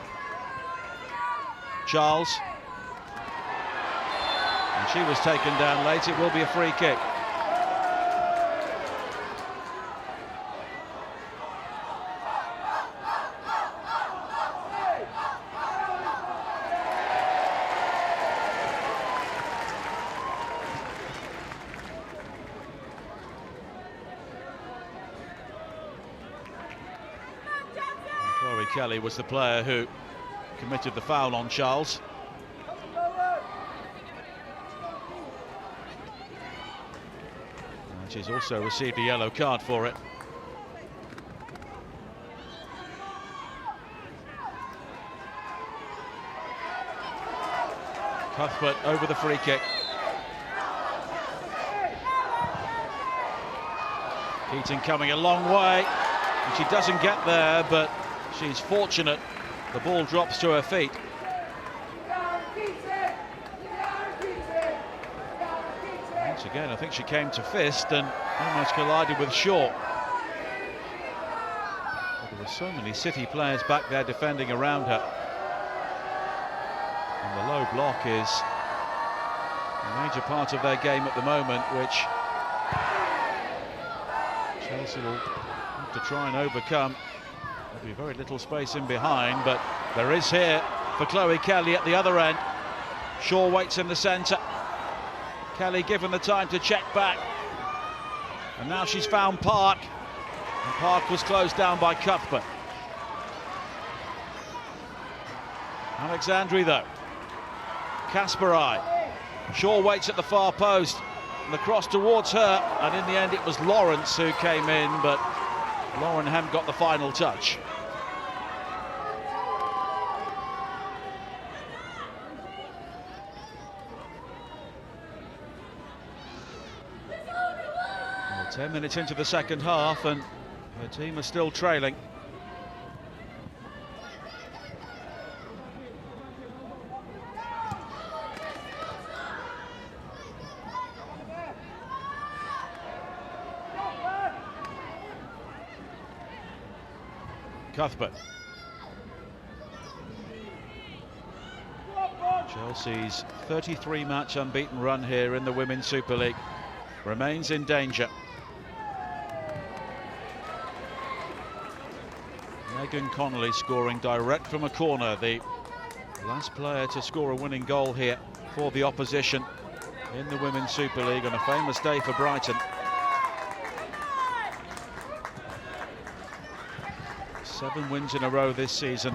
Charles. And she was taken down late. It will be a free kick. Chloe Kelly was the player who committed the foul on Charles. And she's also received a yellow card for it. Cuthbert over the free kick. Keating coming a long way, and she doesn't get there, but she's fortunate. The ball drops to her feet. Once again, I think she came to fist and almost collided with Shaw. But there were so many City players back there defending around her. And the low block is a major part of their game at the moment, which Chelsea will have to try and overcome. There'll be very little space in behind, but there is here for Chloe Kelly at the other end. Shaw waits in the centre. Kelly given the time to check back. And now she's found Park. And Park was closed down by Cuthbert. Alexandri though. Kasparai. Shaw waits at the far post. And the cross towards her. And in the end it was Lawrence who came in, but Lauren Hemp got the final touch. Well, 10 minutes into the second half and her team are still trailing. Cuthbert. Chelsea's 33-match unbeaten run here in the Women's Super League remains in danger. Megan Connolly scoring direct from a corner, the last player to score a winning goal here for the opposition in the Women's Super League on a famous day for Brighton. 7 wins in a row this season,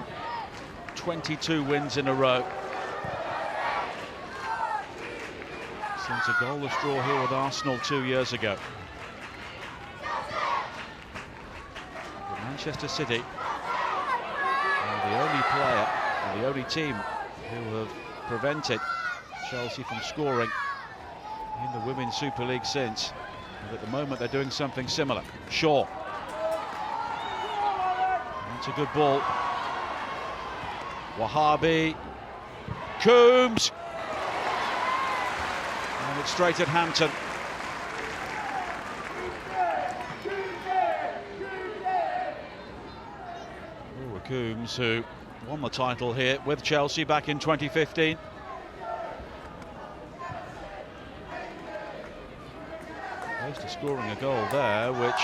22 wins in a row. Since a goalless draw here with Arsenal 2 years ago. But Manchester City are the only player and the only team who have prevented Chelsea from scoring in the Women's Super League since. And at the moment they're doing something similar. Shaw. That's a good ball. Wahabi. Coombs. And it's straight at Hampton. Coombs, who won the title here with Chelsea back in 2015. Close to scoring a goal there, which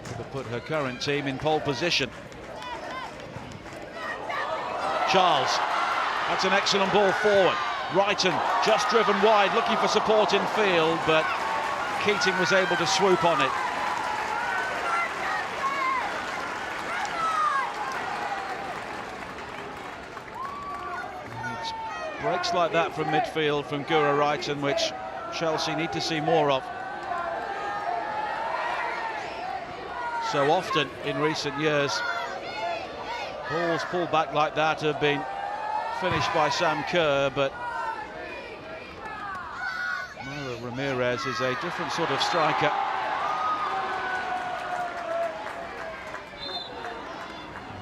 would have put her current team in pole position. Charles, that's an excellent ball forward. Wrighton just driven wide, looking for support in field, but Keating was able to swoop on it. Breaks like that from midfield from Gura Wrighton, which Chelsea need to see more of. So often in recent years, balls pulled back like that have been finished by Sam Kerr, but Moira Ramirez is a different sort of striker.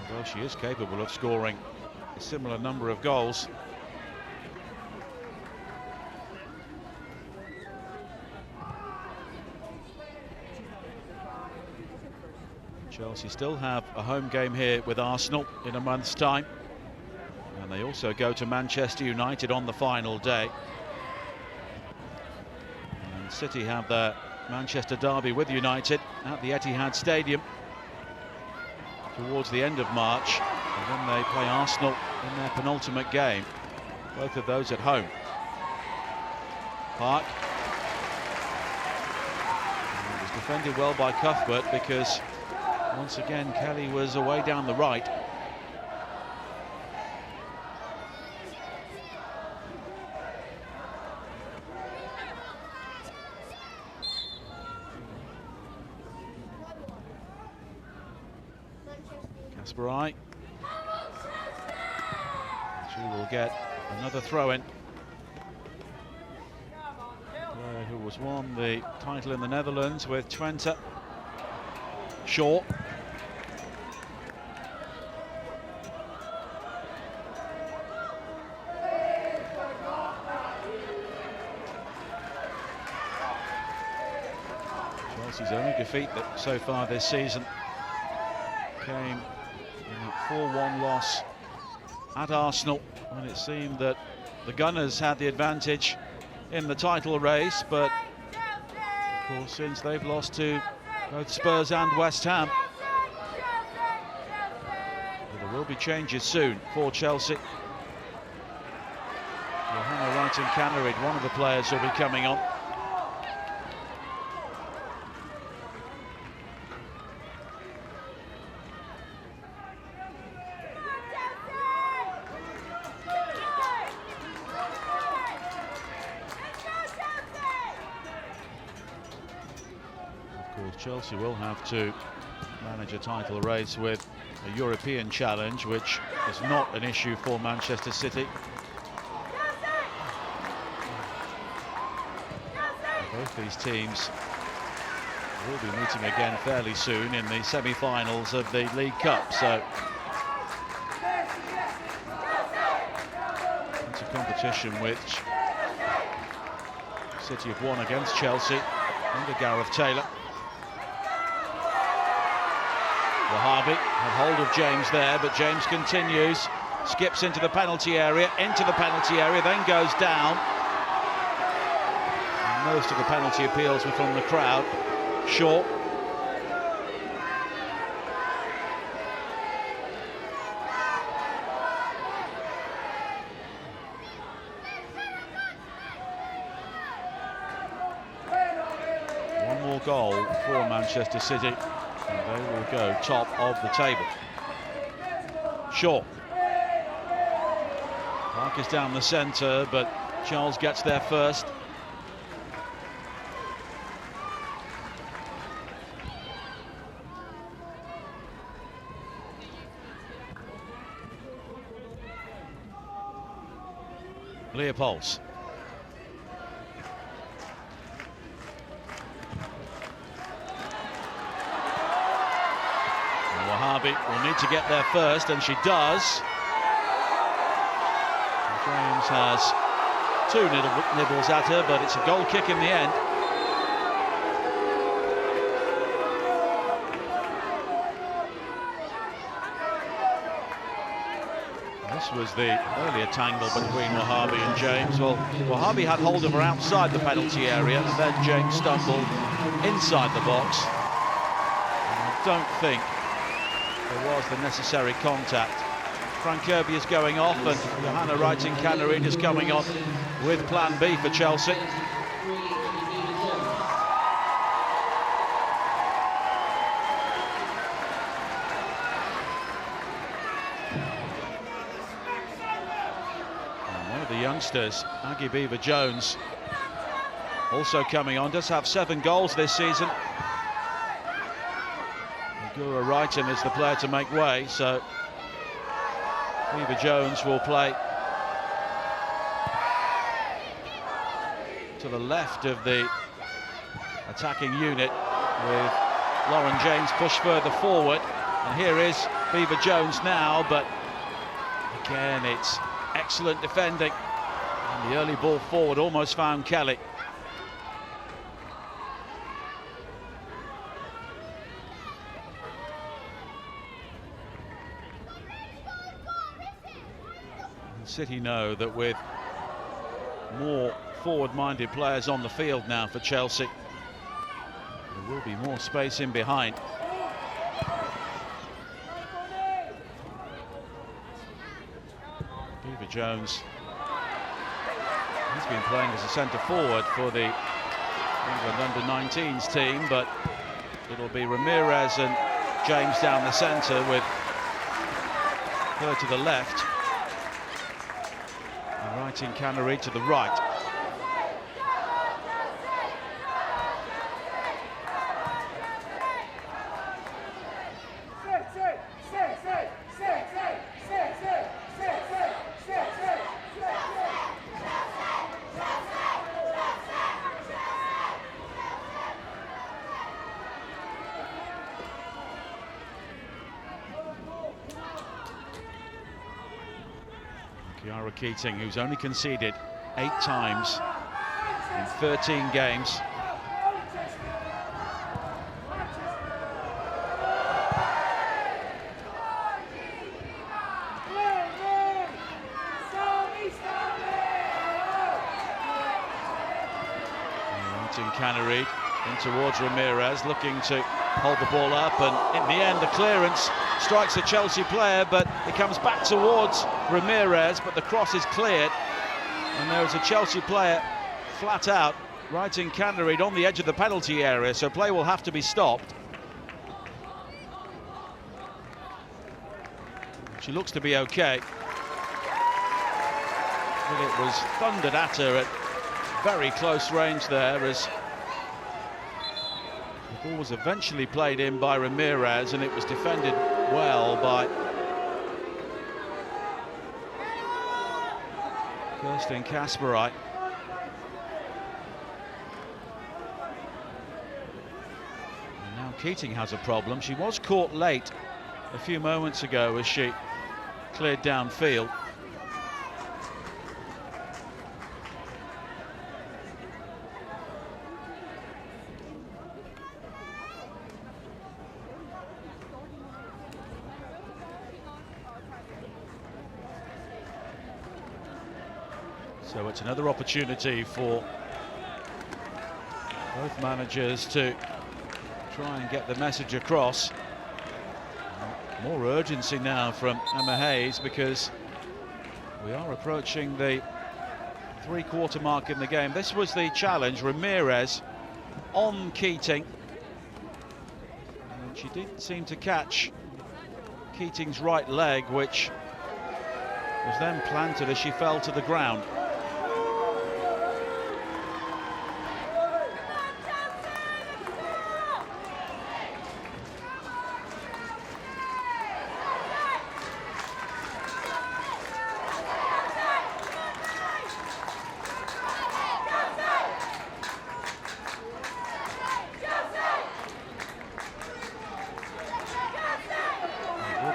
Although she is capable of scoring a similar number of goals. Chelsea still have a home game here with Arsenal in a month's time, and they also go to Manchester United on the final day. And City have their Manchester derby with United at the Etihad Stadium towards the end of March, and then they play Arsenal in their penultimate game, both of those at home. Park. And it was defended well by Cuthbert, because once again Kelly was away down the right. Kasperai. She will get another throw-in. Player who was won the title in the Netherlands with Twente. Shaw. Chelsea's only defeat that so far this season came in a 4-1 loss at Arsenal, when it seemed that the Gunners had the advantage in the title race, but of course since they've lost to both Spurs and West Ham, but there will be changes soon for Chelsea. Johanna Wrighton-Cannerid, one of the players, will be coming on. Chelsea will have to manage a title race with a European challenge, which is not an issue for Manchester City. Both these teams will be meeting again fairly soon in the semi-finals of the League Cup, so it's a competition which City have won against Chelsea under Gareth Taylor. Wahabi had hold of James there, but James continues, skips into the penalty area, then goes down. And most of the penalty appeals were from the crowd. Shaw. One more goal for Manchester City. And they will go top of the table. Shaw. Park is down the centre, but Charles gets there first. Leopolds. Wahabi will need to get there first, and she does. James has two nibbles at her, but it's a goal kick in the end. This was the earlier tangle between Wahabi and James. Well, Wahabi had hold of her outside the penalty area, and then James stumbled inside the box. And I don't think there was the necessary contact. Frank Kirby is going off, and Johanna Wrighting-Cannereid is coming on with plan B for Chelsea. Youngsters, Aggie Beaver-Jones, also coming on, does have 7 goals this season. Gura Wrighton is the player to make way, so Beaver-Jones will play to the left of the attacking unit, with Lauren James pushed further forward. And here is Beaver-Jones now, but again it's excellent defending. And the early ball forward almost found Kelly. City know that with more forward-minded players on the field now for Chelsea, there will be more space in behind. Beaver-Jones, he's been playing as a centre forward for the England under-19s team, but it'll be Ramirez and James down the centre, with her to the left. Wrighting-Cannereid to the right. Kiara Keating, who's only conceded 8 times in 13 games. Wrighting-Cannereid in towards Ramirez, looking to hold the ball up, and in the end the clearance strikes a Chelsea player, but it comes back towards Ramirez, but the cross is cleared, and there is a Chelsea player flat out. Wrighting-Cannereid on the edge of the penalty area, so play will have to be stopped. She looks to be okay, but it was thundered at her at very close range there, as the ball was eventually played in by Ramirez, and it was defended well by Kirsten Kasperite. And now Keating has a problem. She was caught late a few moments ago as she cleared downfield. So it's another opportunity for both managers to try and get the message across. More urgency now from Emma Hayes, because we are approaching the 3-quarter mark in the game. This was the challenge, Ramirez on Keating. And She didn't seem to catch Keating's right leg, which was then planted as she fell to the ground.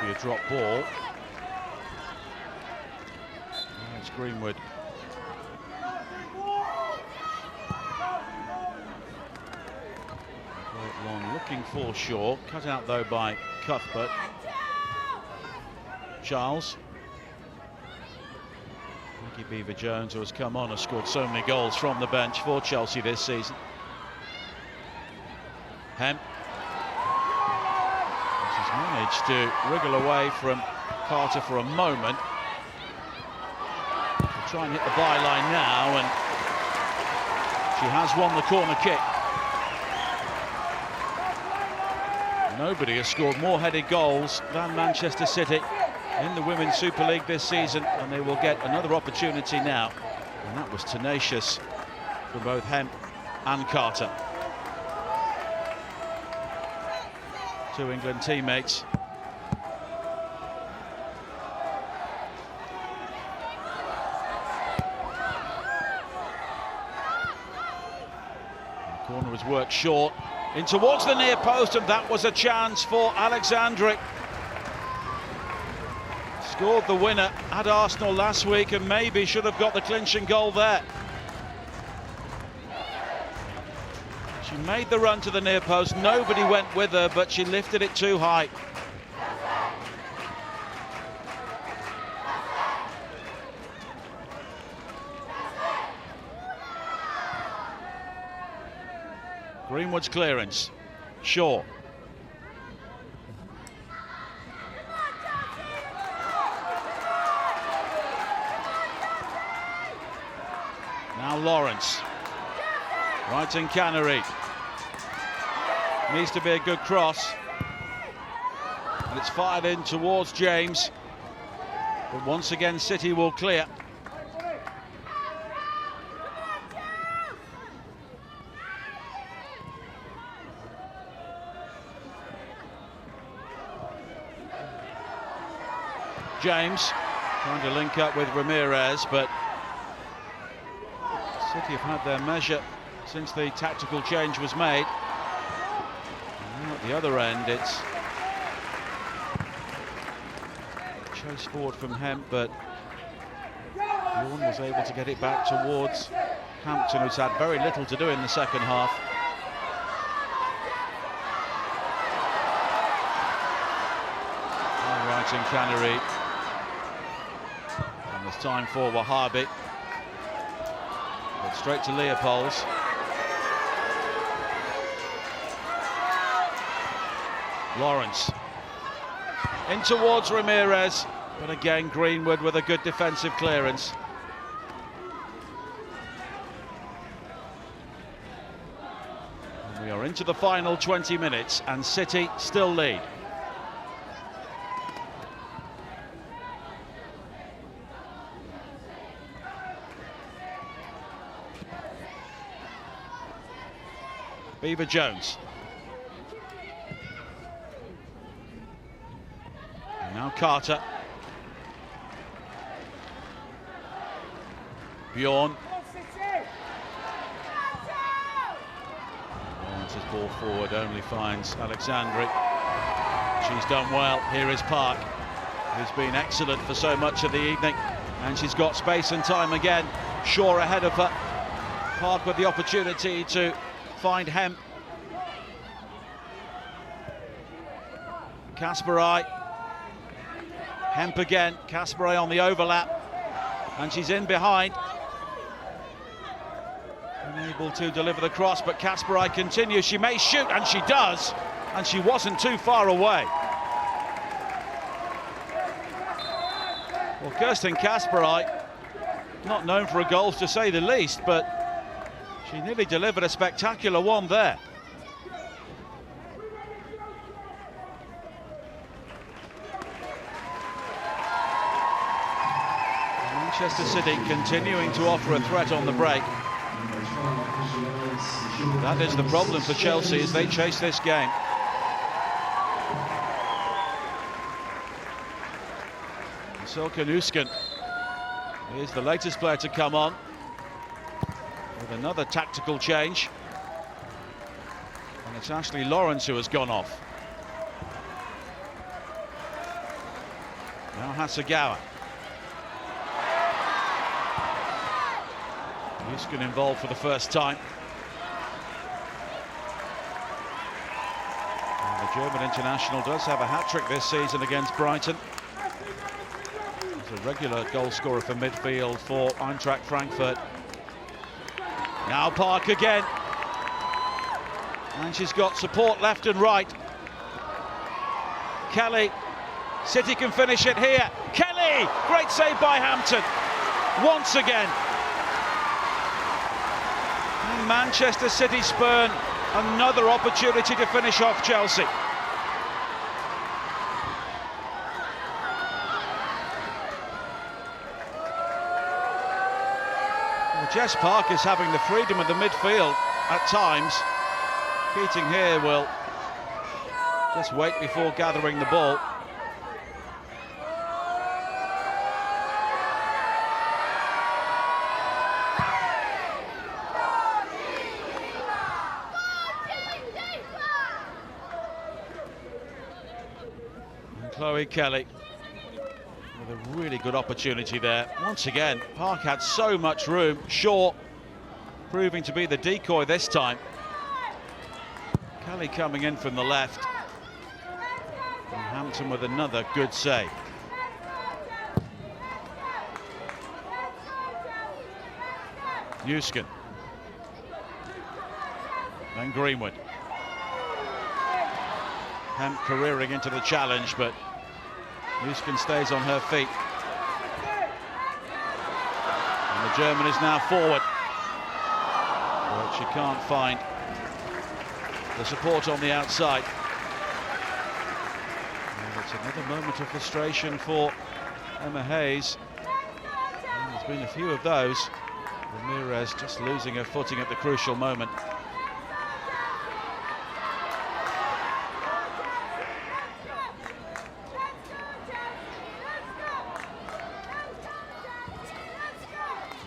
A drop ball. It's Greenwood. Long looking for Shaw, cut out though by Cuthbert. Charles. Nicky Beaver-Jones, who has come on, has scored so many goals from the bench for Chelsea this season. Hemp. Managed to wriggle away from Carter for a moment. She'll try and hit the byline now, and she has won the corner kick. Nobody has scored more headed goals than Manchester City in the Women's Super League this season, and they will get another opportunity now. And that was tenacious for both Hemp and Carter. Two England teammates. The corner was worked short in towards the near post, and that was a chance for Alexandri. Scored the winner at Arsenal last week and maybe should have got the clinching goal there. She made the run to the near post, nobody went with her, but she lifted it too high. Greenwood's clearance. Shaw. Now Lawrence. Right in Canary. Needs to be a good cross. And it's fired in towards James. But once again, City will clear. James trying to link up with Ramirez, but City have had their measure since the tactical change was made. And now at the other end, it's chase forward from Hemp, but Vaughan was able to get it back towards Hampton, who's had very little to do in the second half. All right in Canary. And there's time for Wahhabi. But straight to Leopold's. Lawrence. In towards Ramirez. But again, Greenwood with a good defensive clearance. And we are into the final 20 minutes and City still lead. Beaver-Jones. Now Carter. Bjorn. Laurence his ball forward, only finds Alexandri. She's done well. Here is Park, who's been excellent for so much of the evening. And she's got space and time again. Shaw ahead of her. Park with the opportunity to find Hemp. Kasparai. Hemp again. Kasparai on the overlap. And she's in behind. Unable to deliver the cross, but Kasparai continues. She may shoot, and she does. And she wasn't too far away. Well, Kirsten Kasparai, not known for her goals to say the least, but she nearly delivered a spectacular one there. Manchester City continuing to offer a threat on the break. That is the problem for Chelsea as they chase this game. Silke Nusken is the latest player to come on with another tactical change. And it's Ashley Lawrence who has gone off. Now Hasegawa. Nusken involved for the first time. And the German international does have a hat-trick this season against Brighton. He's a regular goal scorer for midfield for Eintracht Frankfurt. Now Park again. And she's got support left and right. Kelly. City can finish it here. Kelly! Great save by Hampton. Once again. And Manchester City spurn another opportunity to finish off Chelsea. Well, Jess Park is having the freedom of the midfield at times. Keating here will just wait before gathering the ball. Chloe Kelly with a really good opportunity there. Once again, Park had so much room. Shaw proving to be the decoy this time. Kelly coming in from the left. And Hampton with another good save. Nusken. Then Greenwood. Hemp careering into the challenge, but Nusken stays on her feet. And the German is now forward. But she can't find the support on the outside. And it's another moment of frustration for Emma Hayes. And there's been a few of those. Ramirez just losing her footing at the crucial moment.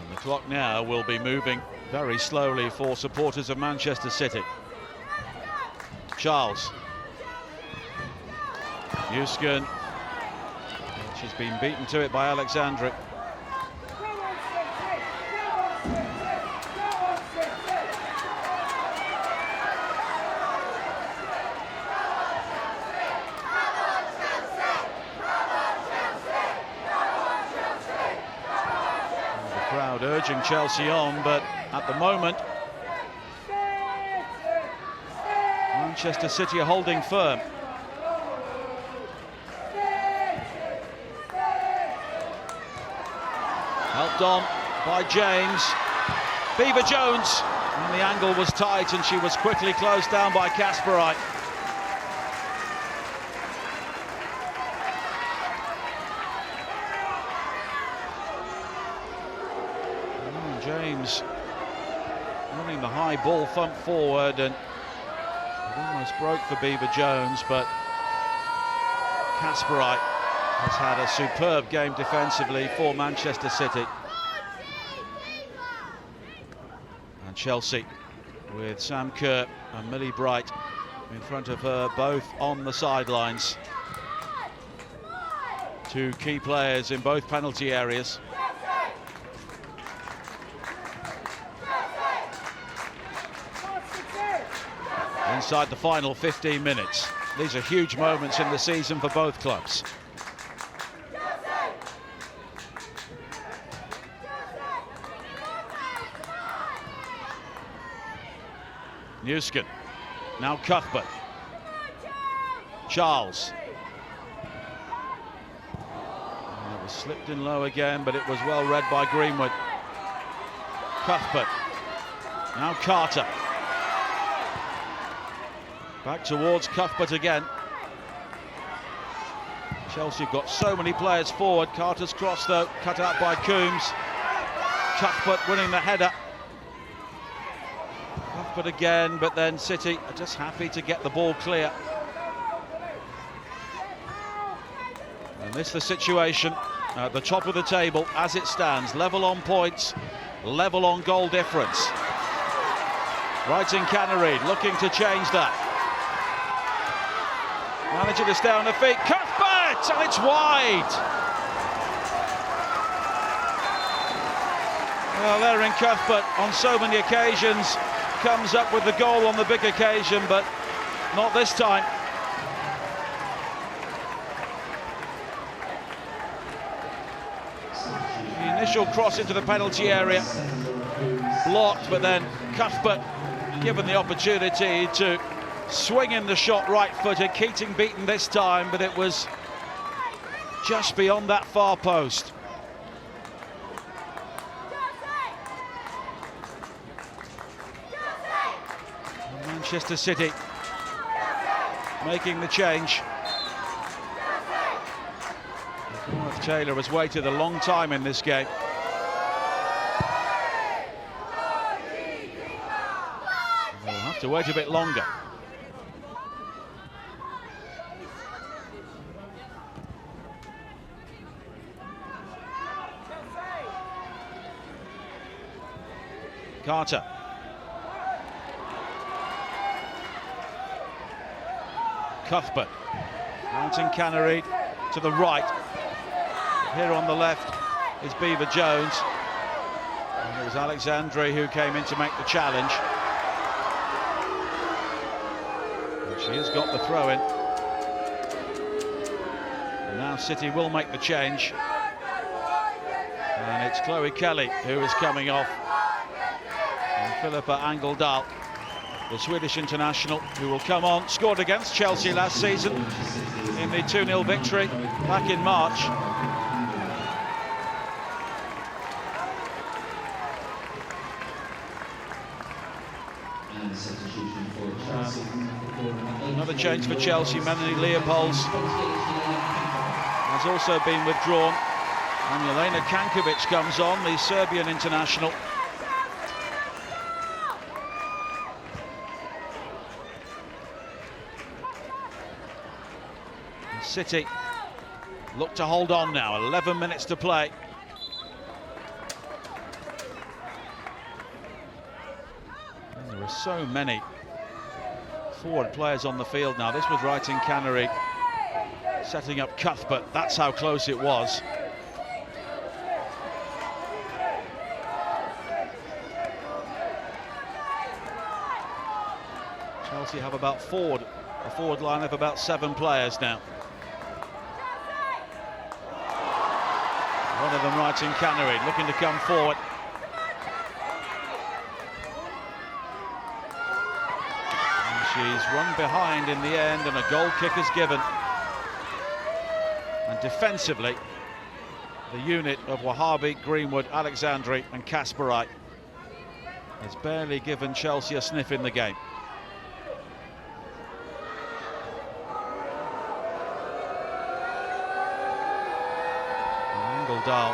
The clock now will be moving very slowly for supporters of Manchester City. Charles. Nusken. She's been beaten to it by Alexandra. Urging Chelsea on, but at the moment Manchester City are holding firm. Helped on by James. Beaver Jones, and the angle was tight and she was quickly closed down by Kasperite. James running the high ball thump forward, and it almost broke for Beaver Jones, but Kasperite has had a superb game defensively for Manchester City. And Chelsea with Sam Kerr and Millie Bright in front of her, both on the sidelines. Two key players in both penalty areas. Inside the final 15 minutes. These are huge moments in the season for both clubs. Nusken. Now Cuthbert. Charles. And it was slipped in low again, but it was well read by Greenwood. Cuthbert. Now Carter. Back towards Cuthbert again. Chelsea have got so many players forward. Carter's cross, though, cut out by Coombs. Cuthbert winning the header. Cuthbert again, but then City are just happy to get the ball clear. And this is the situation at the top of the table as it stands. Level on points, level on goal difference. Right in Canary, looking to change that. Managing to stay on the feet. Cuthbert, and it's wide. Well, there in Cuthbert on so many occasions comes up with the goal on the big occasion, but not this time. The initial cross into the penalty area blocked, but then Cuthbert given the opportunity to swing in the shot right-footed. Keating beaten this time, but it was just beyond that far post. Manchester City making the change. Gareth Taylor has waited a long time in this game. They'll have to wait a bit longer. Carter. Cuthbert. Mounting Canary to the right. Here on the left is Beaver Jones. And it was Alexandre who came in to make the challenge. And she has got the throw in. And now City will make the change. And it's Chloe Kelly who is coming off. And Philippa Angeldal, the Swedish international, who will come on, scored against Chelsea last season in the 2-0 victory back in March. Another change for Chelsea. Melanie Leopolds has also been withdrawn, and Jelena Kankovic comes on, the Serbian international. City look to hold on now. 11 minutes to play. And there are so many forward players on the field now. This was right in Canary, setting up Cuthbert. That's how close it was. Chelsea have about a forward line of about 7 players now. One of them right in Canary, looking to come forward. And she's run behind in the end, and a goal kick is given. And defensively, the unit of Wahabi, Greenwood, Alexandre and Kasparite has barely given Chelsea a sniff in the game. Angeldal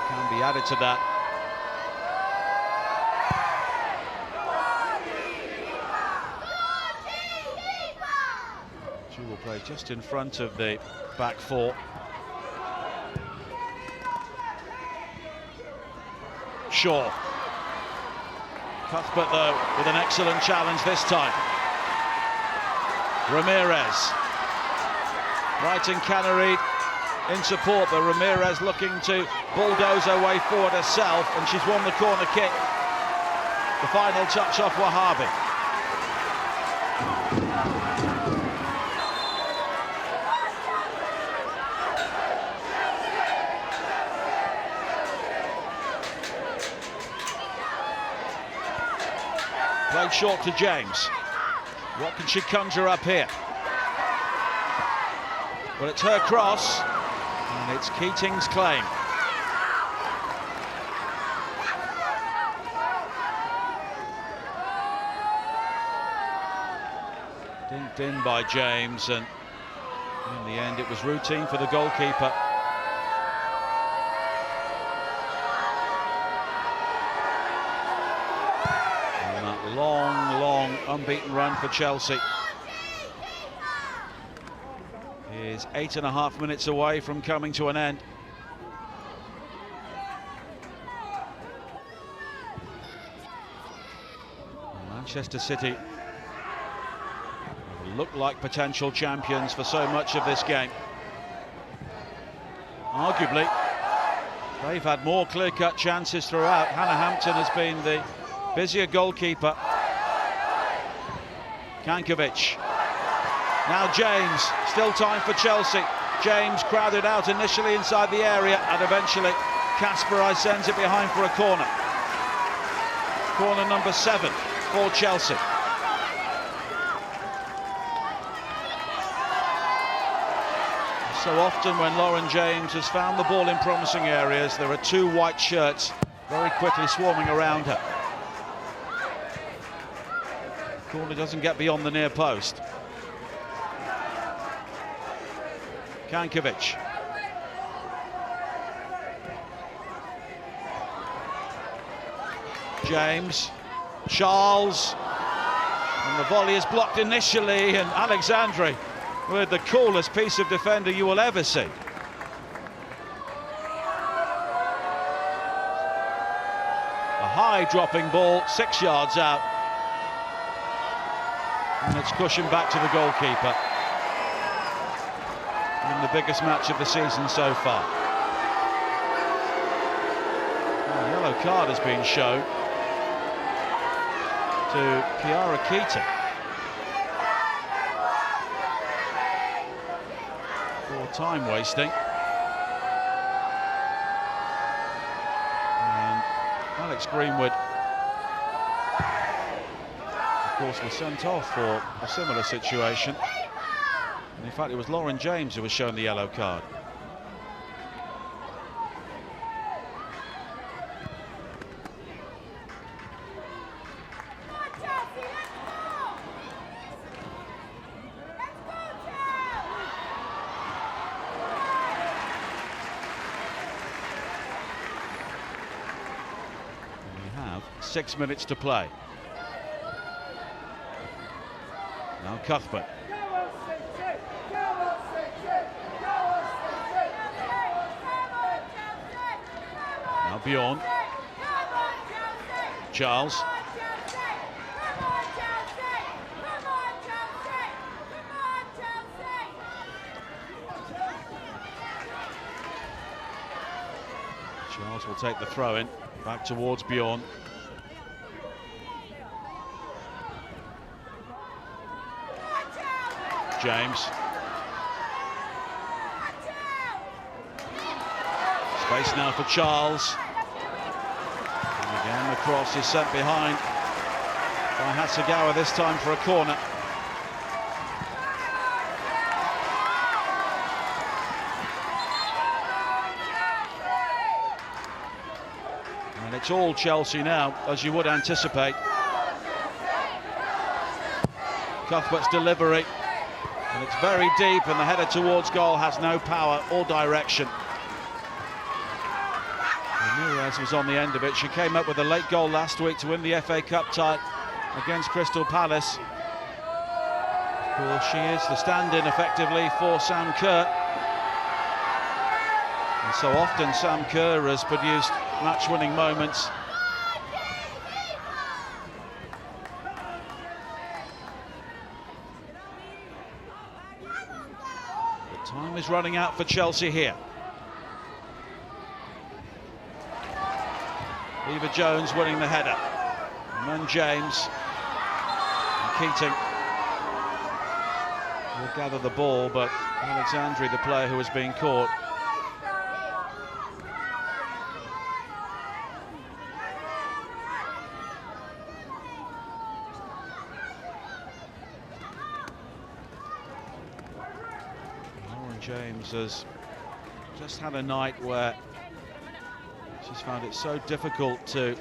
can be added to that. She will play just in front of the back four. Shaw. Cuthbert, though, with an excellent challenge this time. Ramirez. Right in Canary. In support, but Ramirez looking to bulldoze her way forward herself, and she's won the corner kick. The final touch off Wahabi. Played short to James. What can she conjure up here? Well, it's her cross. And it's Keating's claim. Dinked in by James, and In the end, it was routine for the goalkeeper. And that long unbeaten run for Chelsea is 8.5 minutes away from coming to an end. Manchester City look like potential champions for so much of this game. Arguably, they've had more clear-cut chances throughout. Hannah Hampton has been the busier goalkeeper. Kankovic. Now James, still time for Chelsea. James crowded out initially inside the area, and eventually Kasparai sends it behind for a corner. Corner number 7 for Chelsea. So often when Lauren James has found the ball in promising areas, there are 2 white shirts very quickly swarming around her. Corner doesn't get beyond the near post. Kankovic. James. Charles. And the volley is blocked initially, and Alexandre with the coolest piece of defender you will ever see. A high dropping ball, 6 yards out. And it's cushioned back to the goalkeeper. In the biggest match of the season so far. A yellow card has been shown to Kiara Keating for time wasting. And Alex Greenwood, of course, was sent off for a similar situation. And in fact, it was Lauren James who was shown the yellow card. And we have 6 minutes to play. Now Cuthbert. Now Bjorn. Charles. Charles will take the throw in back towards Bjorn. James. Space now for Charles. And again, the cross is sent behind by Hasegawa, this time for a corner. And it's all Chelsea now, as you would anticipate. Cuthbert's delivery. And it's very deep, and the header towards goal has no power or direction. Ramirez was on the end of it. She came up with a late goal last week to win the FA Cup tie against Crystal Palace. Of course, she is the stand-in effectively for Sam Kerr. And so often Sam Kerr has produced match-winning moments. But time is running out for Chelsea here. Eva Jones winning the header. And then James and Keating will gather the ball, but Alexandre, the player who was being caught. Lauren James has just had a night where she's found it so difficult to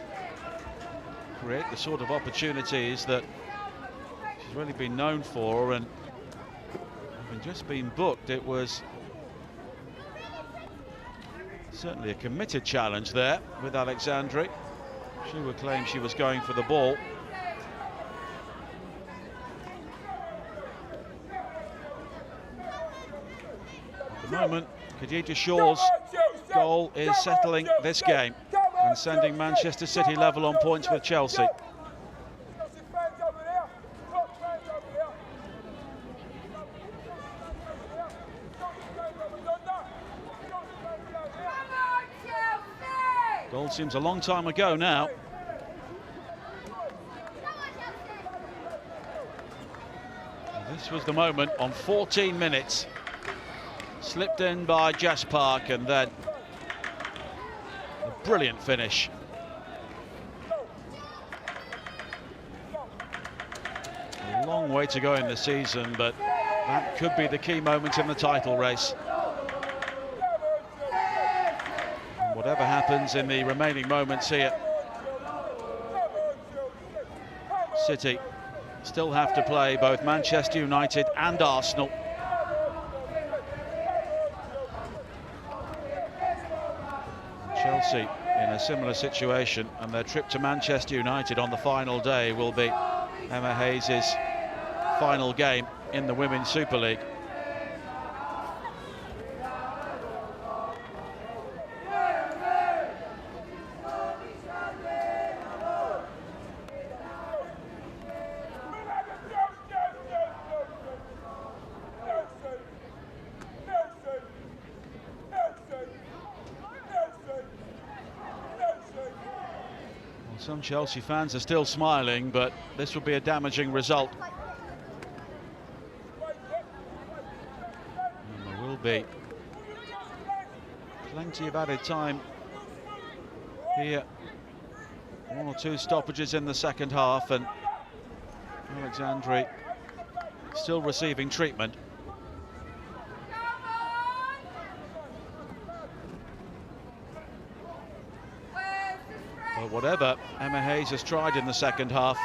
create the sort of opportunities that she's really been known for, and Having just been booked, it was certainly a committed challenge there with Alexandri. She would claim she was going for the ball. At the moment, Khadija Shaw's goal is settling this game and sending Manchester City level on points with Chelsea. Goal seems a long time ago now. This was the moment on 14 minutes. Slipped in by Jess Park, and then a brilliant finish. A long way to go in the season, but that could be the key moment in the title race. And whatever happens in the remaining moments here, City still have to play both Manchester United and Arsenal. Chelsea in a similar situation, and their trip to Manchester United on the final day will be Emma Hayes' final game in the Women's Super League. Some Chelsea fans are still smiling, but this will be a damaging result. And there will be plenty of added time here. One or two stoppages in the second half, and Alexandri still receiving treatment. But whatever Emma Hayes has tried in the second half,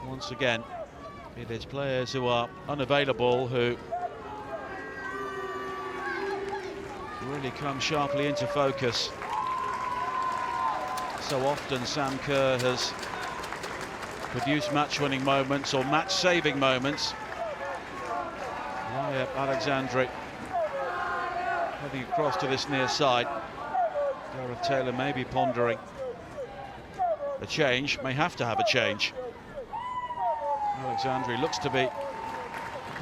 once again, it is players who are unavailable who really come sharply into focus. So often Sam Kerr has produced match-winning moments or match-saving moments. Laia Alexandri heading across to this near side. Gareth Taylor may be pondering a change, may have to have a change. Alexandri looks to be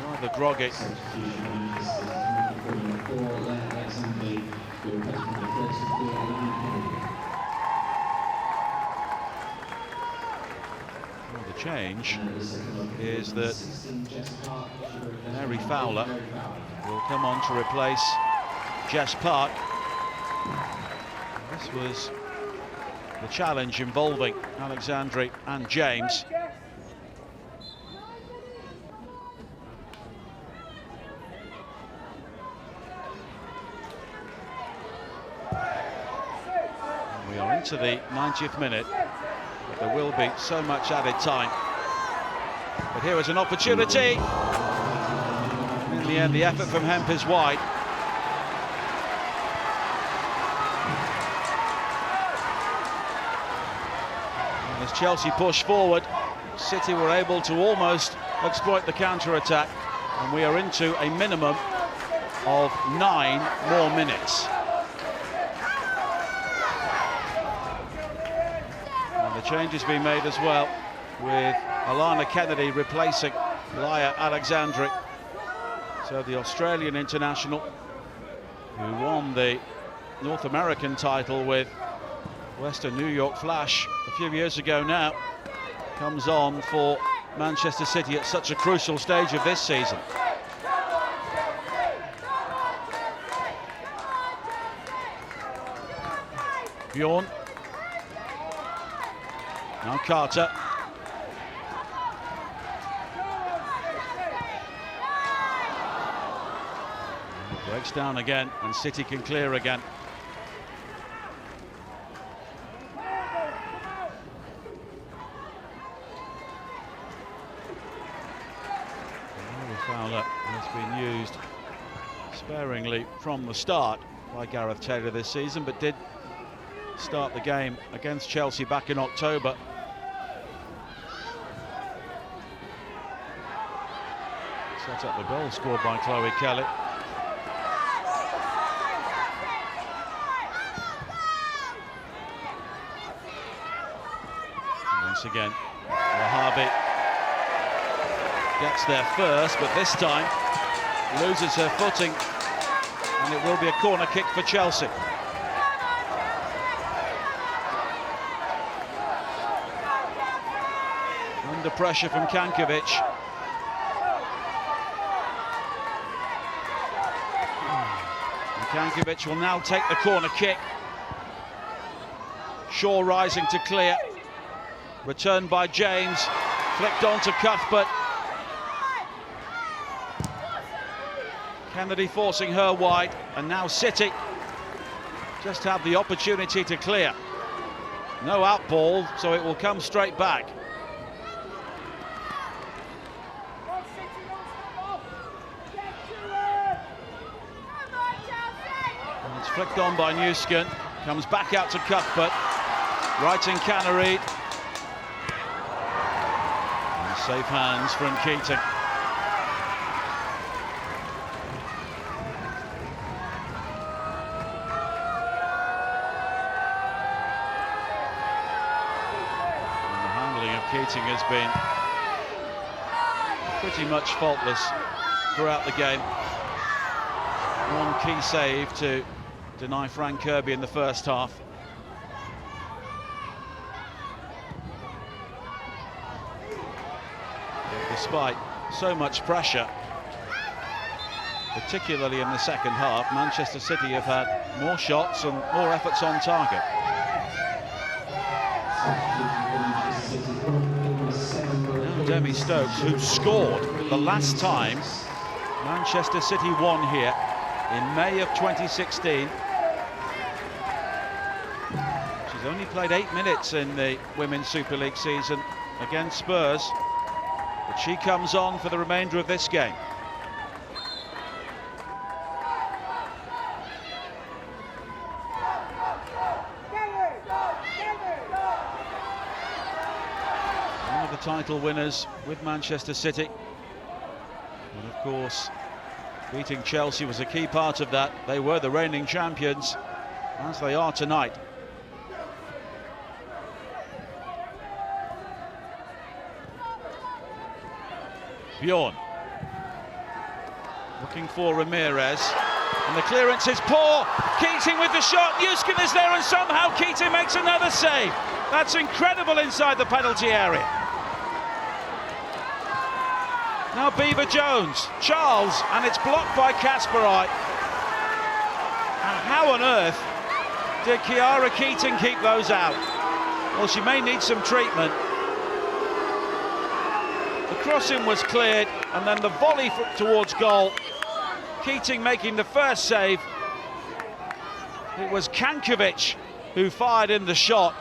rather groggy. Well, the change is that Mary Fowler will come on to replace Jess Park. This was the challenge involving Alexandri and James. And we are into the 90th minute, but there will be so much added time. But here is an opportunity. In the end, the effort from Hemp is wide. As Chelsea push forward, City were able to almost exploit the counter-attack, and we are into a minimum of 9 more minutes. And the change has been made as well, with Alana Kennedy replacing Laia Alexandri. So the Australian international, who won the North American title with Western New York Flash a few years ago now, comes on for Manchester City at such a crucial stage of this season. Bjorn. Now Carter. Breaks down again, and City can clear again. Fowler has been used sparingly from the start by Gareth Taylor this season, but did start the game against Chelsea back in October. Set up the goal scored by Chloe Kelly. And once again, Wahabi gets there first, but this time loses her footing, and it will be a corner kick for Chelsea. Under pressure from Kankovic. And Kankovic will now take the corner kick. Shaw rising to clear. Returned by James. Flicked on to Cuthbert. Kennedy forcing her wide, and now City just have the opportunity to clear. No out ball, so it will come straight back. And it's flicked on by Newskin, comes back out to Cuthbert, right in Canary. And safe hands from Keating. Keating has been pretty much faultless throughout the game. One key save to deny Fran Kirby in the first half. Despite so much pressure, particularly in the second half, Manchester City have had more shots and more efforts on target. Demi Stokes, who scored the last time Manchester City won here in May of 2016. She's only played 8 minutes in the Women's Super League season against Spurs, but she comes on for the remainder of this game. Title winners with Manchester City, and of course beating Chelsea was a key part of that. They were the reigning champions, as they are tonight. Bjorn looking for Ramirez, and the clearance is poor. Keating with the shot, Newskin is there, and somehow Keating makes another save. That's incredible inside the penalty area. Now Beaver Jones, Charles, and it's blocked by Kasparai. And how on earth did Chiara Keating keep those out? Well, she may need some treatment. The crossing was cleared, and then the volley towards goal. Keating making the first save. It was Kankovic who fired in the shot.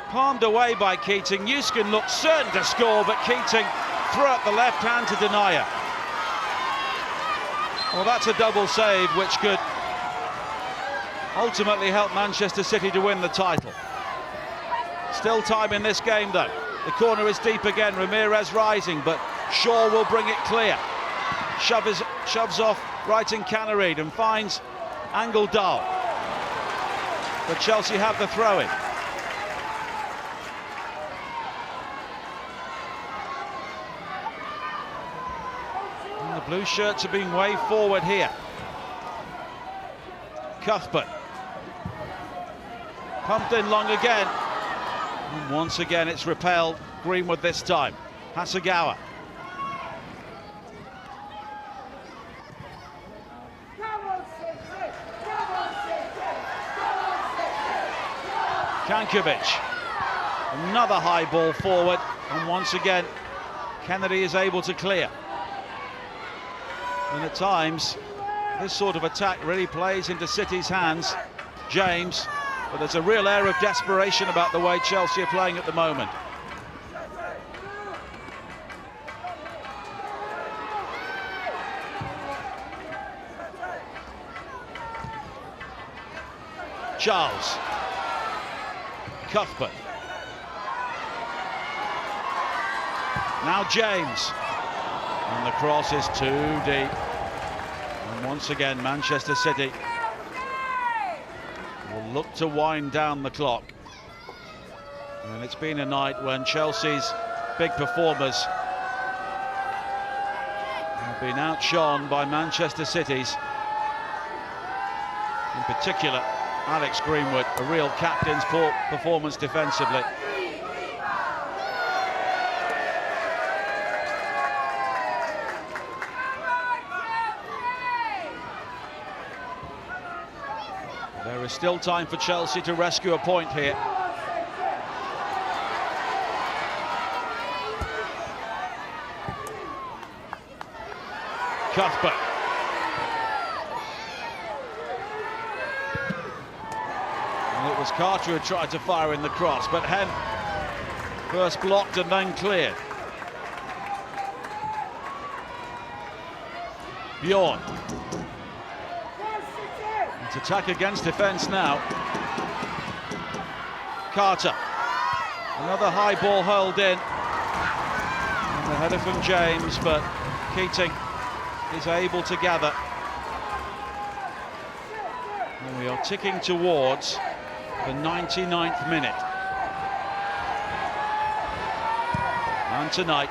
Palmed away by Keating. Newskin looked certain to score, but Keating threw up the left hand to deny her. Well, that's a double save which could ultimately help Manchester City to win the title. Still time in this game though. The corner is deep again, Ramirez rising, but Shaw will bring it clear. Shoves off right in Canary and finds Angeldal. But Chelsea have the throw-in. The blue shirts are being waved forward here. Cuthbert. Pumped in long again. And once again it's repelled. Greenwood this time. Hasegawa. Kankovic. Another high ball forward. And once again, Kennedy is able to clear. And at times, this sort of attack really plays into City's hands. James, but there's a real air of desperation about the way Chelsea are playing at the moment. Charles. Cuthbert. Now James. And the cross is too deep. And once again, Manchester City will look to wind down the clock. And it's been a night when Chelsea's big performers have been outshone by Manchester City's. In particular, Alex Greenwood, a real captain's performance defensively. There is still time for Chelsea to rescue a point here. Cuthbert. And it was Carter who tried to fire in the cross, but Hen first blocked and then cleared. Bjorn. It's attack against defence now. Carter. Another high ball hurled in. And the header from James, but Keating is able to gather. And we are ticking towards the 99th minute. And tonight,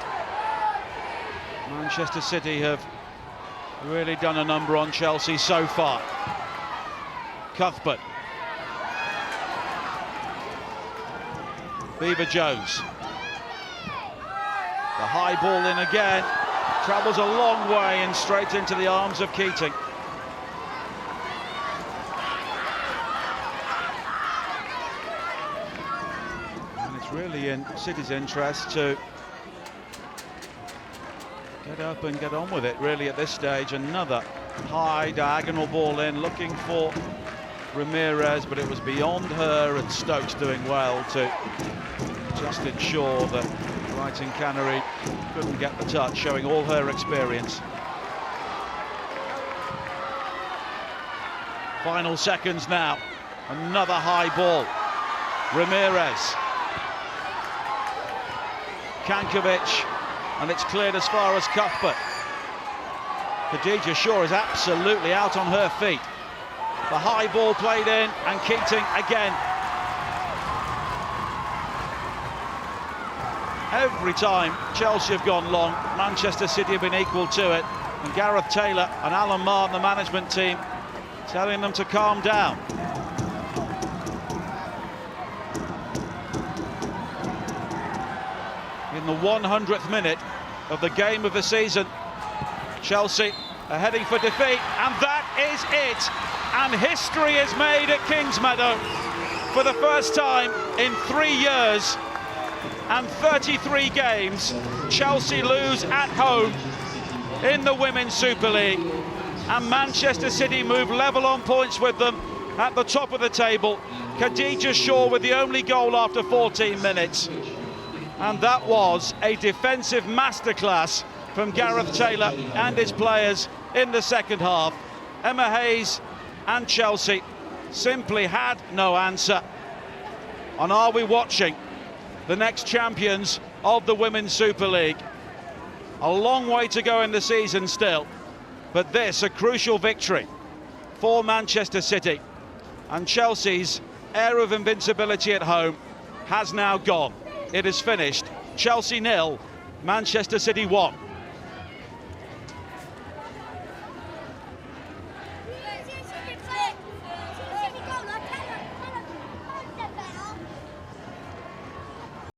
Manchester City have really done a number on Chelsea so far. Cuthbert. Beaver Jones. The high ball in again. Travels a long way and straight into the arms of Keating. And it's really in City's interest to get up and get on with it, really, at this stage. Another high diagonal ball in, looking for Ramirez, but it was beyond her, and Stokes doing well to just ensure that Brighton Canary couldn't get the touch, showing all her experience. Final seconds now. Another high ball. Ramirez. Kankovic, and it's cleared as far as Cuthbert. Khadija Shaw is absolutely out on her feet. The high ball played in, and Keating again. Every time Chelsea have gone long, Manchester City have been equal to it. And Gareth Taylor and Alan Marr and the management team telling them to calm down. In the 100th minute of the game of the season, Chelsea are heading for defeat, and that is it. And history is made at Kingsmeadow for the first time in 3 years and 33 games. Chelsea lose at home in the Women's Super League, and Manchester City move level on points with them at the top of the table. Khadija Shaw with the only goal after 14 minutes. And that was a defensive masterclass from Gareth Taylor and his players in the second half. Emma Hayes and Chelsea simply had no answer. And are we watching the next champions of the Women's Super League? A long way to go in the season still, but this a crucial victory for Manchester City, and Chelsea's air of invincibility at home has now gone. It is finished. Chelsea 0, Manchester City 1.